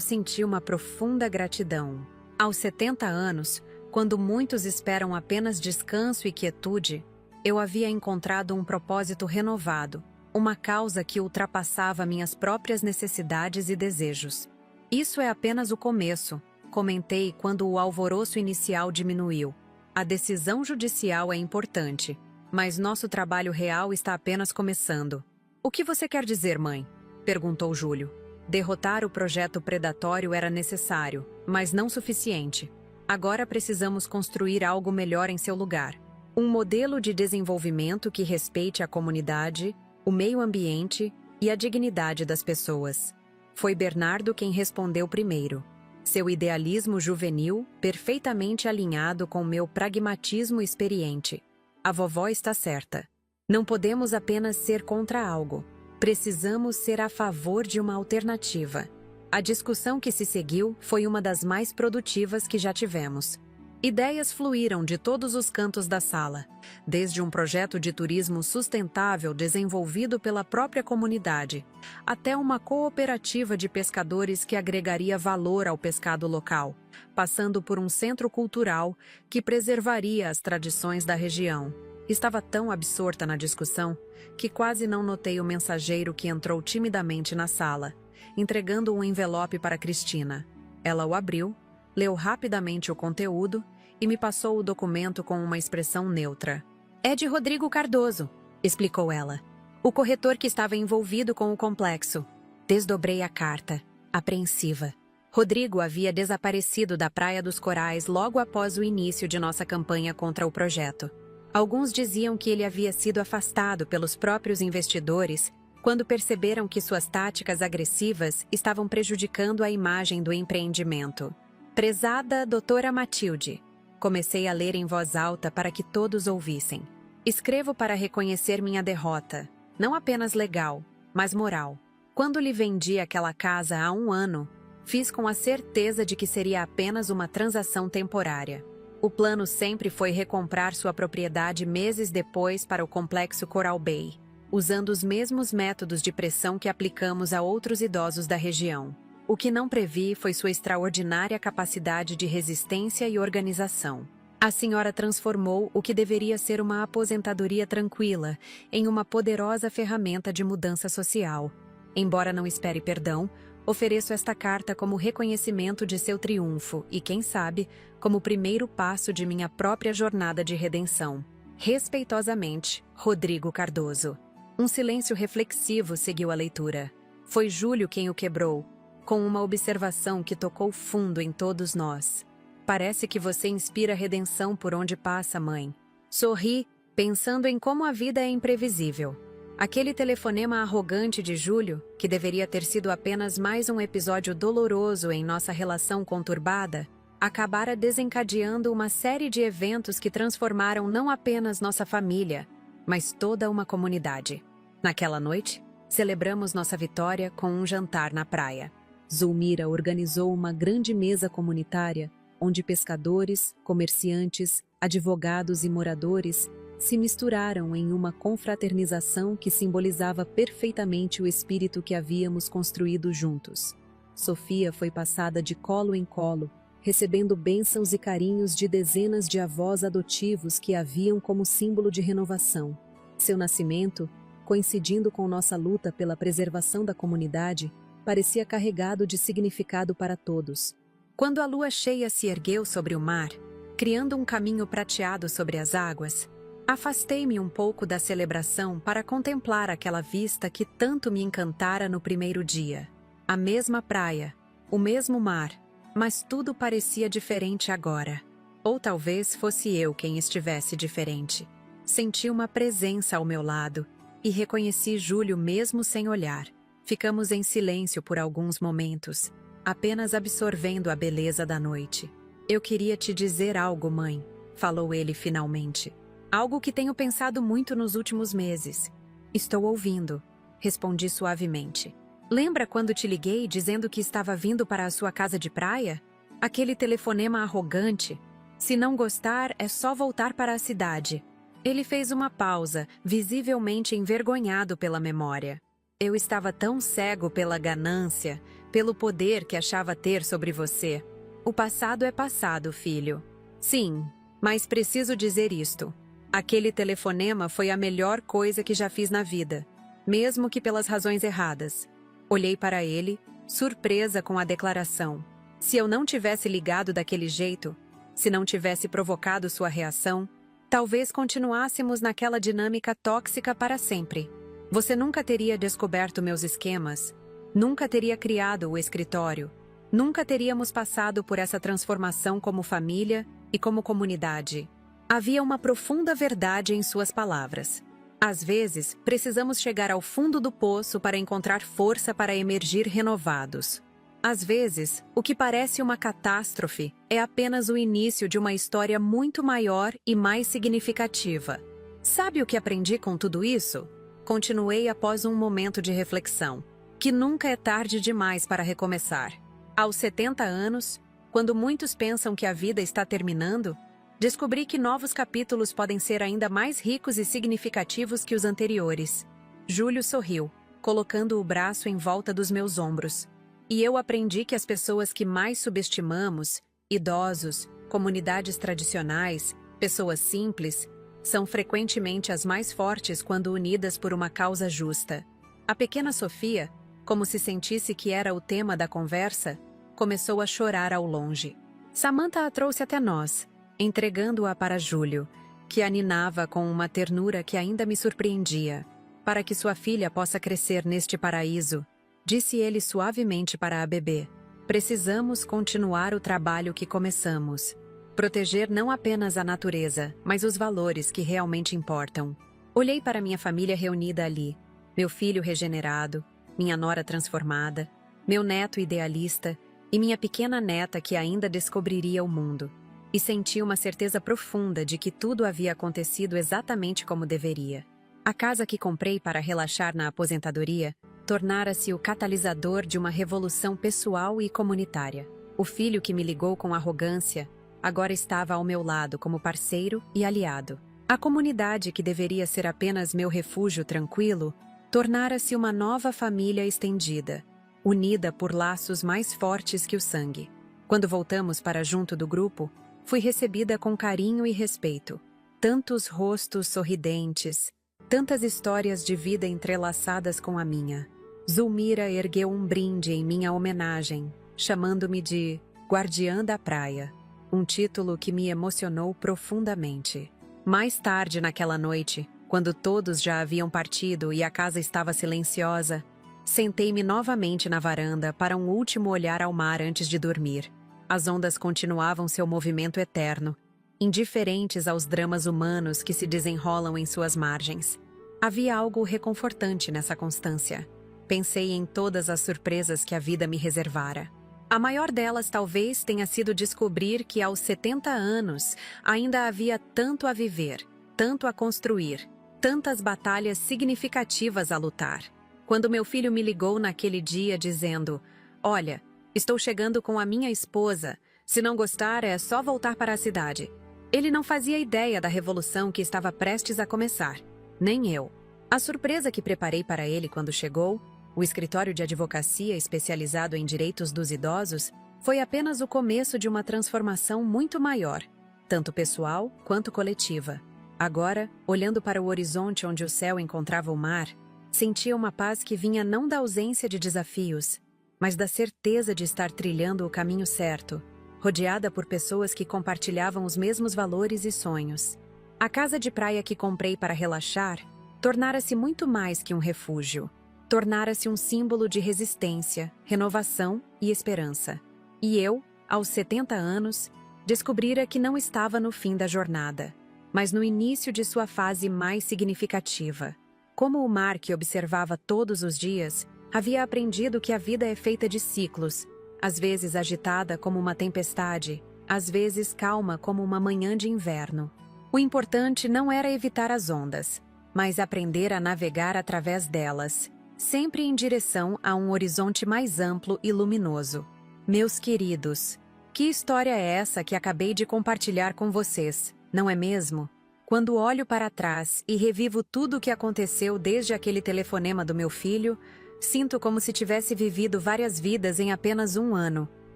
senti uma profunda gratidão. Aos 70 anos, quando muitos esperam apenas descanso e quietude, eu havia encontrado um propósito renovado, uma causa que ultrapassava minhas próprias necessidades e desejos. Isso é apenas o começo, comentei quando o alvoroço inicial diminuiu. A decisão judicial é importante, mas nosso trabalho real está apenas começando. O que você quer dizer, mãe? Perguntou Júlio. Derrotar o projeto predatório era necessário, mas não suficiente. Agora precisamos construir algo melhor em seu lugar. Um modelo de desenvolvimento que respeite a comunidade, o meio ambiente e a dignidade das pessoas. Foi Bernardo quem respondeu primeiro. Seu idealismo juvenil, perfeitamente alinhado com meu pragmatismo experiente. A vovó está certa. Não podemos apenas ser contra algo. Precisamos ser a favor de uma alternativa. A discussão que se seguiu foi uma das mais produtivas que já tivemos. Ideias fluíram de todos os cantos da sala, desde um projeto de turismo sustentável desenvolvido pela própria comunidade, até uma cooperativa de pescadores que agregaria valor ao pescado local, passando por um centro cultural que preservaria as tradições da região. Estava tão absorta na discussão que quase não notei o mensageiro que entrou timidamente na sala, entregando um envelope para Cristina. Ela o abriu, leu rapidamente o conteúdo e me passou o documento com uma expressão neutra. "É de Rodrigo Cardoso", explicou ela. "O corretor que estava envolvido com o complexo." Desdobrei a carta, apreensiva. Rodrigo havia desaparecido da Praia dos Corais logo após o início de nossa campanha contra o projeto. Alguns diziam que ele havia sido afastado pelos próprios investidores quando perceberam que suas táticas agressivas estavam prejudicando a imagem do empreendimento. "Prezada doutora Matilde", comecei a ler em voz alta para que todos ouvissem. "Escrevo para reconhecer minha derrota, não apenas legal, mas moral. Quando lhe vendi aquela casa há 1 ano, fiz com a certeza de que seria apenas uma transação temporária. O plano sempre foi recomprar sua propriedade meses depois para o complexo Coral Bay, usando os mesmos métodos de pressão que aplicamos a outros idosos da região. O que não previ foi sua extraordinária capacidade de resistência e organização. A senhora transformou o que deveria ser uma aposentadoria tranquila em uma poderosa ferramenta de mudança social. Embora não espere perdão, ofereço esta carta como reconhecimento de seu triunfo e, quem sabe, como primeiro passo de minha própria jornada de redenção. Respeitosamente, Rodrigo Cardoso." Um silêncio reflexivo seguiu a leitura. Foi Júlio quem o quebrou, com uma observação que tocou fundo em todos nós. "Parece que você inspira redenção por onde passa, mãe." Sorri, pensando em como a vida é imprevisível. Aquele telefonema arrogante de Júlio, que deveria ter sido apenas mais um episódio doloroso em nossa relação conturbada, acabara desencadeando uma série de eventos que transformaram não apenas nossa família, mas toda uma comunidade. Naquela noite, celebramos nossa vitória com um jantar na praia. Zulmira organizou uma grande mesa comunitária, onde pescadores, comerciantes, advogados e moradores se misturaram em uma confraternização que simbolizava perfeitamente o espírito que havíamos construído juntos. Sofia foi passada de colo em colo, recebendo bênçãos e carinhos de dezenas de avós adotivos que a viam como símbolo de renovação. Seu nascimento, coincidindo com nossa luta pela preservação da comunidade, parecia carregado de significado para todos. Quando a lua cheia se ergueu sobre o mar, criando um caminho prateado sobre as águas, afastei-me um pouco da celebração para contemplar aquela vista que tanto me encantara no primeiro dia. A mesma praia, o mesmo mar, mas tudo parecia diferente agora. Ou talvez fosse eu quem estivesse diferente. Senti uma presença ao meu lado e reconheci Júlio mesmo sem olhar. Ficamos em silêncio por alguns momentos, apenas absorvendo a beleza da noite. "Eu queria te dizer algo, mãe", falou ele finalmente. "Algo que tenho pensado muito nos últimos meses." "Estou ouvindo", respondi suavemente. "Lembra quando te liguei dizendo que estava vindo para a sua casa de praia? Aquele telefonema arrogante. Se não gostar, é só voltar para a cidade." Ele fez uma pausa, visivelmente envergonhado pela memória. "Eu estava tão cego pela ganância, pelo poder que achava ter sobre você. O passado é passado, filho. Sim, mas preciso dizer isto. Aquele telefonema foi a melhor coisa que já fiz na vida, mesmo que pelas razões erradas." Olhei para ele, surpresa com a declaração. Se eu não tivesse ligado daquele jeito, se não tivesse provocado sua reação, talvez continuássemos naquela dinâmica tóxica para sempre. Você nunca teria descoberto meus esquemas, nunca teria criado o escritório, nunca teríamos passado por essa transformação como família e como comunidade. Havia uma profunda verdade em suas palavras. Às vezes, precisamos chegar ao fundo do poço para encontrar força para emergir renovados. Às vezes, o que parece uma catástrofe é apenas o início de uma história muito maior e mais significativa. Sabe o que aprendi com tudo isso? Continuei após um momento de reflexão. Que nunca é tarde demais para recomeçar. Aos 70 anos, Quando muitos pensam que a vida está terminando, descobri que novos capítulos podem ser ainda mais ricos e significativos que os anteriores. Júlio sorriu, colocando o braço em volta dos meus ombros. E eu aprendi que as pessoas que mais subestimamos, idosos, comunidades tradicionais, pessoas simples, são frequentemente as mais fortes quando unidas por uma causa justa. A pequena Sofia, como se sentisse que era o tema da conversa, começou a chorar ao longe. Samantha a trouxe até nós, entregando-a para Júlio, que a ninava com uma ternura que ainda me surpreendia. Para que sua filha possa crescer neste paraíso, disse ele suavemente para a bebê, precisamos continuar o trabalho que começamos. Proteger não apenas a natureza, mas os valores que realmente importam. Olhei para minha família reunida ali, meu filho regenerado, minha nora transformada, meu neto idealista e minha pequena neta que ainda descobriria o mundo. E senti uma certeza profunda de que tudo havia acontecido exatamente como deveria. A casa que comprei para relaxar na aposentadoria tornara-se o catalisador de uma revolução pessoal e comunitária. O filho que me ligou com arrogância agora estava ao meu lado como parceiro e aliado. A comunidade que deveria ser apenas meu refúgio tranquilo tornara-se uma nova família estendida, unida por laços mais fortes que o sangue. Quando voltamos para junto do grupo, fui recebida com carinho e respeito. Tantos rostos sorridentes, tantas histórias de vida entrelaçadas com a minha. Zulmira ergueu um brinde em minha homenagem, chamando-me de Guardiã da Praia, um título que me emocionou profundamente. Mais tarde naquela noite, quando todos já haviam partido e a casa estava silenciosa, sentei-me novamente na varanda para um último olhar ao mar antes de dormir. As ondas continuavam seu movimento eterno, indiferentes aos dramas humanos que se desenrolam em suas margens. Havia algo reconfortante nessa constância. Pensei em todas as surpresas que a vida me reservara. A maior delas talvez tenha sido descobrir que aos 70 anos ainda havia tanto a viver, tanto a construir, tantas batalhas significativas a lutar. Quando meu filho me ligou naquele dia dizendo: "Olha, estou chegando com a minha esposa, se não gostar é só voltar para a cidade." Ele não fazia ideia da revolução que estava prestes a começar, nem eu. A surpresa que preparei para ele quando chegou, o escritório de advocacia especializado em direitos dos idosos, foi apenas o começo de uma transformação muito maior, tanto pessoal quanto coletiva. Agora, olhando para o horizonte onde o céu encontrava o mar, sentia uma paz que vinha não da ausência de desafios, mas da certeza de estar trilhando o caminho certo, rodeada por pessoas que compartilhavam os mesmos valores e sonhos. A casa de praia que comprei para relaxar tornara-se muito mais que um refúgio. Tornara-se um símbolo de resistência, renovação e esperança. E eu, aos 70 anos, descobrira que não estava no fim da jornada, mas no início de sua fase mais significativa. Como o mar que observava todos os dias, havia aprendido que a vida é feita de ciclos, às vezes agitada como uma tempestade, às vezes calma como uma manhã de inverno. O importante não era evitar as ondas, mas aprender a navegar através delas, sempre em direção a um horizonte mais amplo e luminoso. Meus queridos, que história é essa que acabei de compartilhar com vocês, não é mesmo? Quando olho para trás e revivo tudo o que aconteceu desde aquele telefonema do meu filho, sinto como se tivesse vivido várias vidas em apenas um ano.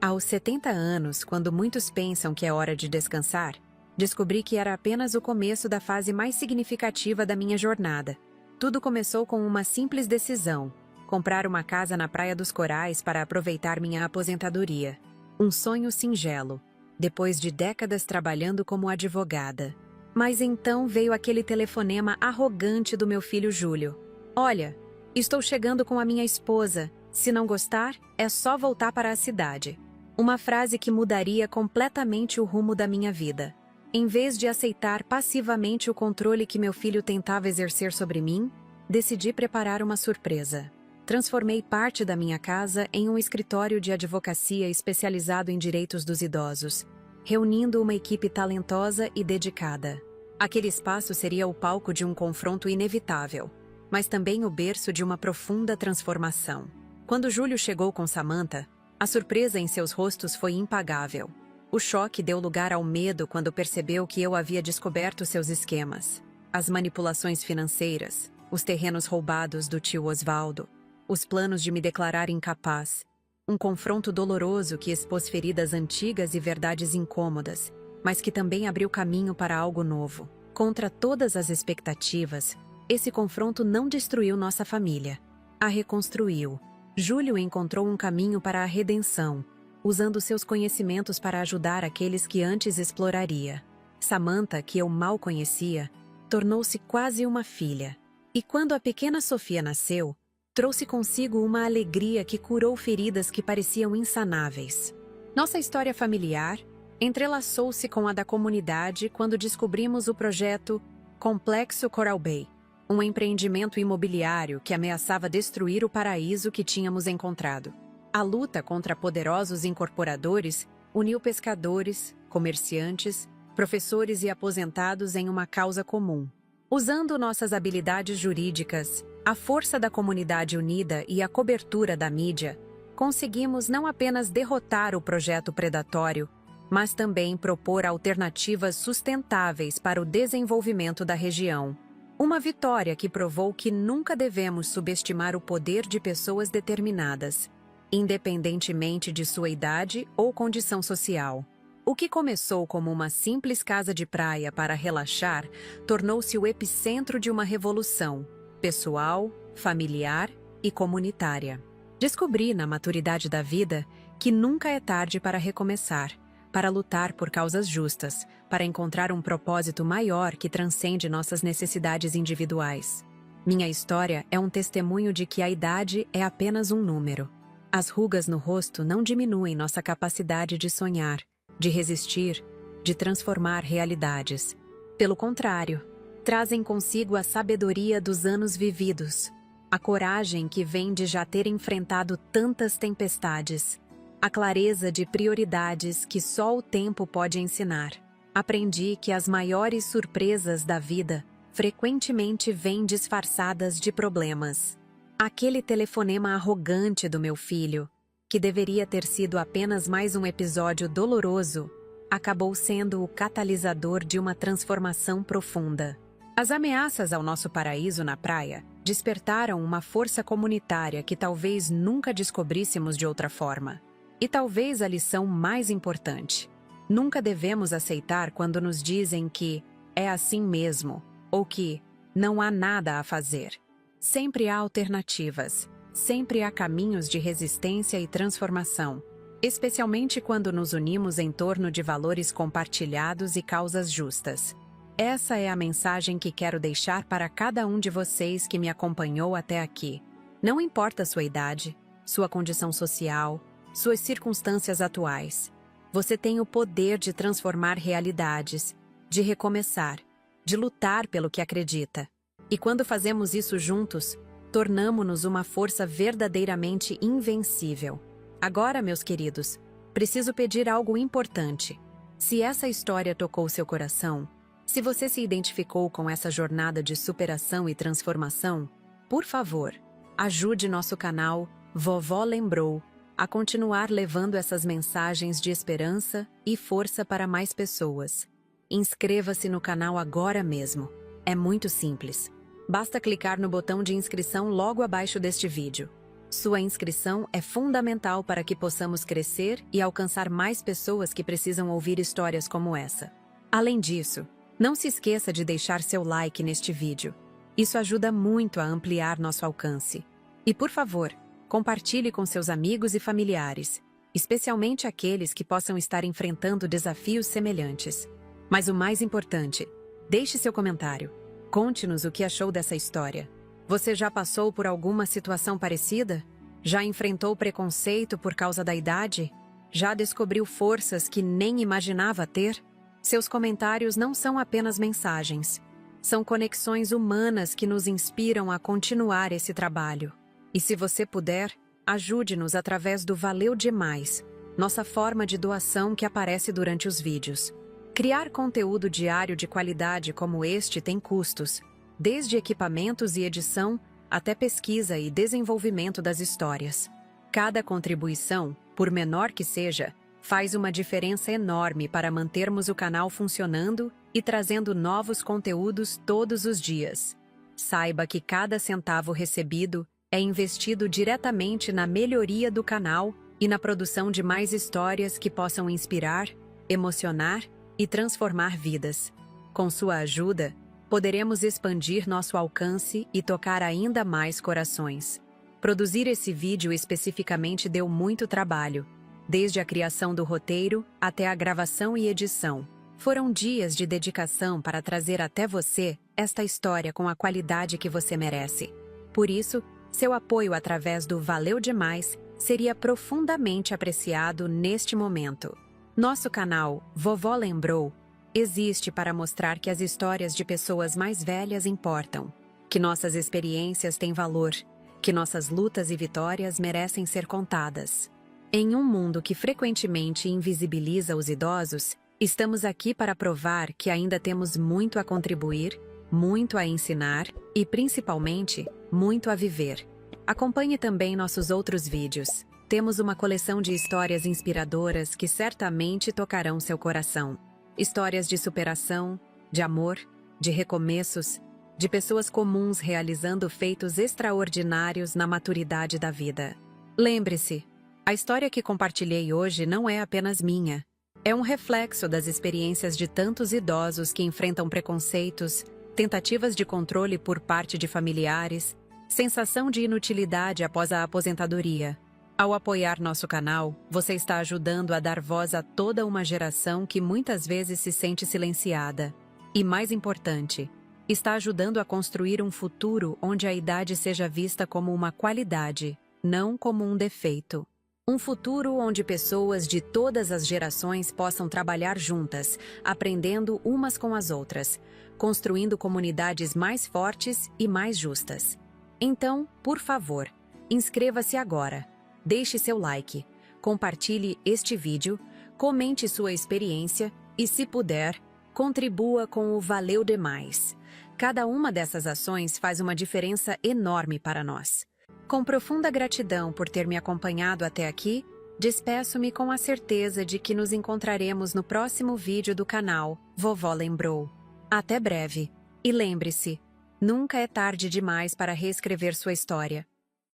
Aos 70 anos, quando muitos pensam que é hora de descansar, descobri que era apenas o começo da fase mais significativa da minha jornada. Tudo começou com uma simples decisão: comprar uma casa na Praia dos Corais para aproveitar minha aposentadoria. Um sonho singelo, depois de décadas trabalhando como advogada. Mas então veio aquele telefonema arrogante do meu filho Júlio. "Olha, estou chegando com a minha esposa. Se não gostar, é só voltar para a cidade." Uma frase que mudaria completamente o rumo da minha vida. Em vez de aceitar passivamente o controle que meu filho tentava exercer sobre mim, decidi preparar uma surpresa. Transformei parte da minha casa em um escritório de advocacia especializado em direitos dos idosos, reunindo uma equipe talentosa e dedicada. Aquele espaço seria o palco de um confronto inevitável, mas também o berço de uma profunda transformação. Quando Júlio chegou com Samantha, A surpresa em seus rostos foi impagável. O choque deu lugar ao medo quando percebeu que eu havia descoberto seus esquemas. As manipulações financeiras, os terrenos roubados do tio Osvaldo, os planos de me declarar incapaz. Um confronto doloroso que expôs feridas antigas e verdades incômodas, mas que também abriu caminho para algo novo. Contra todas as expectativas, esse confronto não destruiu nossa família. A reconstruiu. Júlio encontrou um caminho para a redenção, usando seus conhecimentos para ajudar aqueles que antes exploraria. Samantha, que eu mal conhecia, tornou-se quase uma filha. E quando a pequena Sofia nasceu, trouxe consigo uma alegria que curou feridas que pareciam insanáveis. Nossa história familiar entrelaçou-se com a da comunidade quando descobrimos o projeto Complexo Coral Bay, um empreendimento imobiliário que ameaçava destruir o paraíso que tínhamos encontrado. A luta contra poderosos incorporadores uniu pescadores, comerciantes, professores e aposentados em uma causa comum. Usando nossas habilidades jurídicas, a força da comunidade unida e a cobertura da mídia, conseguimos não apenas derrotar o projeto predatório, mas também propor alternativas sustentáveis para o desenvolvimento da região. Uma vitória que provou que nunca devemos subestimar o poder de pessoas determinadas, independentemente de sua idade ou condição social. O que começou como uma simples casa de praia para relaxar, tornou-se o epicentro de uma revolução, pessoal, familiar e comunitária. Descobri na maturidade da vida que nunca é tarde para recomeçar, para lutar por causas justas, para encontrar um propósito maior que transcende nossas necessidades individuais. Minha história é um testemunho de que a idade é apenas um número. As rugas no rosto não diminuem nossa capacidade de sonhar, de resistir, de transformar realidades. Pelo contrário, trazem consigo a sabedoria dos anos vividos, a coragem que vem de já ter enfrentado tantas tempestades, a clareza de prioridades que só o tempo pode ensinar. Aprendi que as maiores surpresas da vida frequentemente vêm disfarçadas de problemas. Aquele telefonema arrogante do meu filho, que deveria ter sido apenas mais um episódio doloroso, acabou sendo o catalisador de uma transformação profunda. As ameaças ao nosso paraíso na praia despertaram uma força comunitária que talvez nunca descobríssemos de outra forma. E talvez a lição mais importante: nunca devemos aceitar quando nos dizem que é assim mesmo, ou que não há nada a fazer. Sempre há alternativas, sempre há caminhos de resistência e transformação, especialmente quando nos unimos em torno de valores compartilhados e causas justas. Essa é a mensagem que quero deixar para cada um de vocês que me acompanhou até aqui. Não importa sua idade, sua condição social, suas circunstâncias atuais. Você tem o poder de transformar realidades, de recomeçar, de lutar pelo que acredita. E quando fazemos isso juntos, tornamo-nos uma força verdadeiramente invencível. Agora, meus queridos, preciso pedir algo importante. Se essa história tocou seu coração, se você se identificou com essa jornada de superação e transformação, por favor, ajude nosso canal Vovó Lembrou a continuar levando essas mensagens de esperança e força para mais pessoas. Inscreva-se no canal agora mesmo. É muito simples. Basta clicar no botão de inscrição logo abaixo deste vídeo. Sua inscrição é fundamental para que possamos crescer e alcançar mais pessoas que precisam ouvir histórias como essa. Além disso, não se esqueça de deixar seu like neste vídeo. Isso ajuda muito a ampliar nosso alcance. E por favor, compartilhe com seus amigos e familiares, especialmente aqueles que possam estar enfrentando desafios semelhantes. Mas o mais importante, deixe seu comentário. Conte-nos o que achou dessa história. Você já passou por alguma situação parecida? Já enfrentou preconceito por causa da idade? Já descobriu forças que nem imaginava ter? Seus comentários não são apenas mensagens. São conexões humanas que nos inspiram a continuar esse trabalho. E se você puder, ajude-nos através do Valeu Demais, nossa forma de doação que aparece durante os vídeos. Criar conteúdo diário de qualidade como este tem custos, desde equipamentos e edição até pesquisa e desenvolvimento das histórias. Cada contribuição por menor que seja, faz uma diferença enorme para mantermos o canal funcionando e trazendo novos conteúdos todos os dias. Saiba que cada centavo recebido é investido diretamente na melhoria do canal e na produção de mais histórias que possam inspirar, emocionar e transformar vidas. Com sua ajuda, poderemos expandir nosso alcance e tocar ainda mais corações. Produzir esse vídeo especificamente deu muito trabalho, desde a criação do roteiro até a gravação e edição. Foram dias de dedicação para trazer até você esta história com a qualidade que você merece. Por isso, seu apoio através do Valeu Demais seria profundamente apreciado neste momento. Nosso canal Vovó Lembrou existe para mostrar que as histórias de pessoas mais velhas importam, que nossas experiências têm valor, que nossas lutas e vitórias merecem ser contadas. Em um mundo que frequentemente invisibiliza os idosos, estamos aqui para provar que ainda temos muito a contribuir, muito a ensinar e, principalmente, muito a viver. Acompanhe também nossos outros vídeos. Temos uma coleção de histórias inspiradoras que certamente tocarão seu coração. Histórias de superação, de amor, de recomeços, de pessoas comuns realizando feitos extraordinários na maturidade da vida. Lembre-se, a história que compartilhei hoje não é apenas minha. É um reflexo das experiências de tantos idosos que enfrentam preconceitos, tentativas de controle por parte de familiares, sensação de inutilidade após a aposentadoria. Ao apoiar nosso canal, você está ajudando a dar voz a toda uma geração que muitas vezes se sente silenciada. E mais importante, está ajudando a construir um futuro onde a idade seja vista como uma qualidade, não como um defeito. Um futuro onde pessoas de todas as gerações possam trabalhar juntas, aprendendo umas com as outras, construindo comunidades mais fortes e mais justas. Então, por favor, inscreva-se agora, deixe seu like, compartilhe este vídeo, comente sua experiência e, se puder, contribua com o Valeu Demais. Cada uma dessas ações faz uma diferença enorme para nós. Com profunda gratidão por ter me acompanhado até aqui, despeço-me com a certeza de que nos encontraremos no próximo vídeo do canal Vovó Lembrou. Até breve. E lembre-se, nunca é tarde demais para reescrever sua história.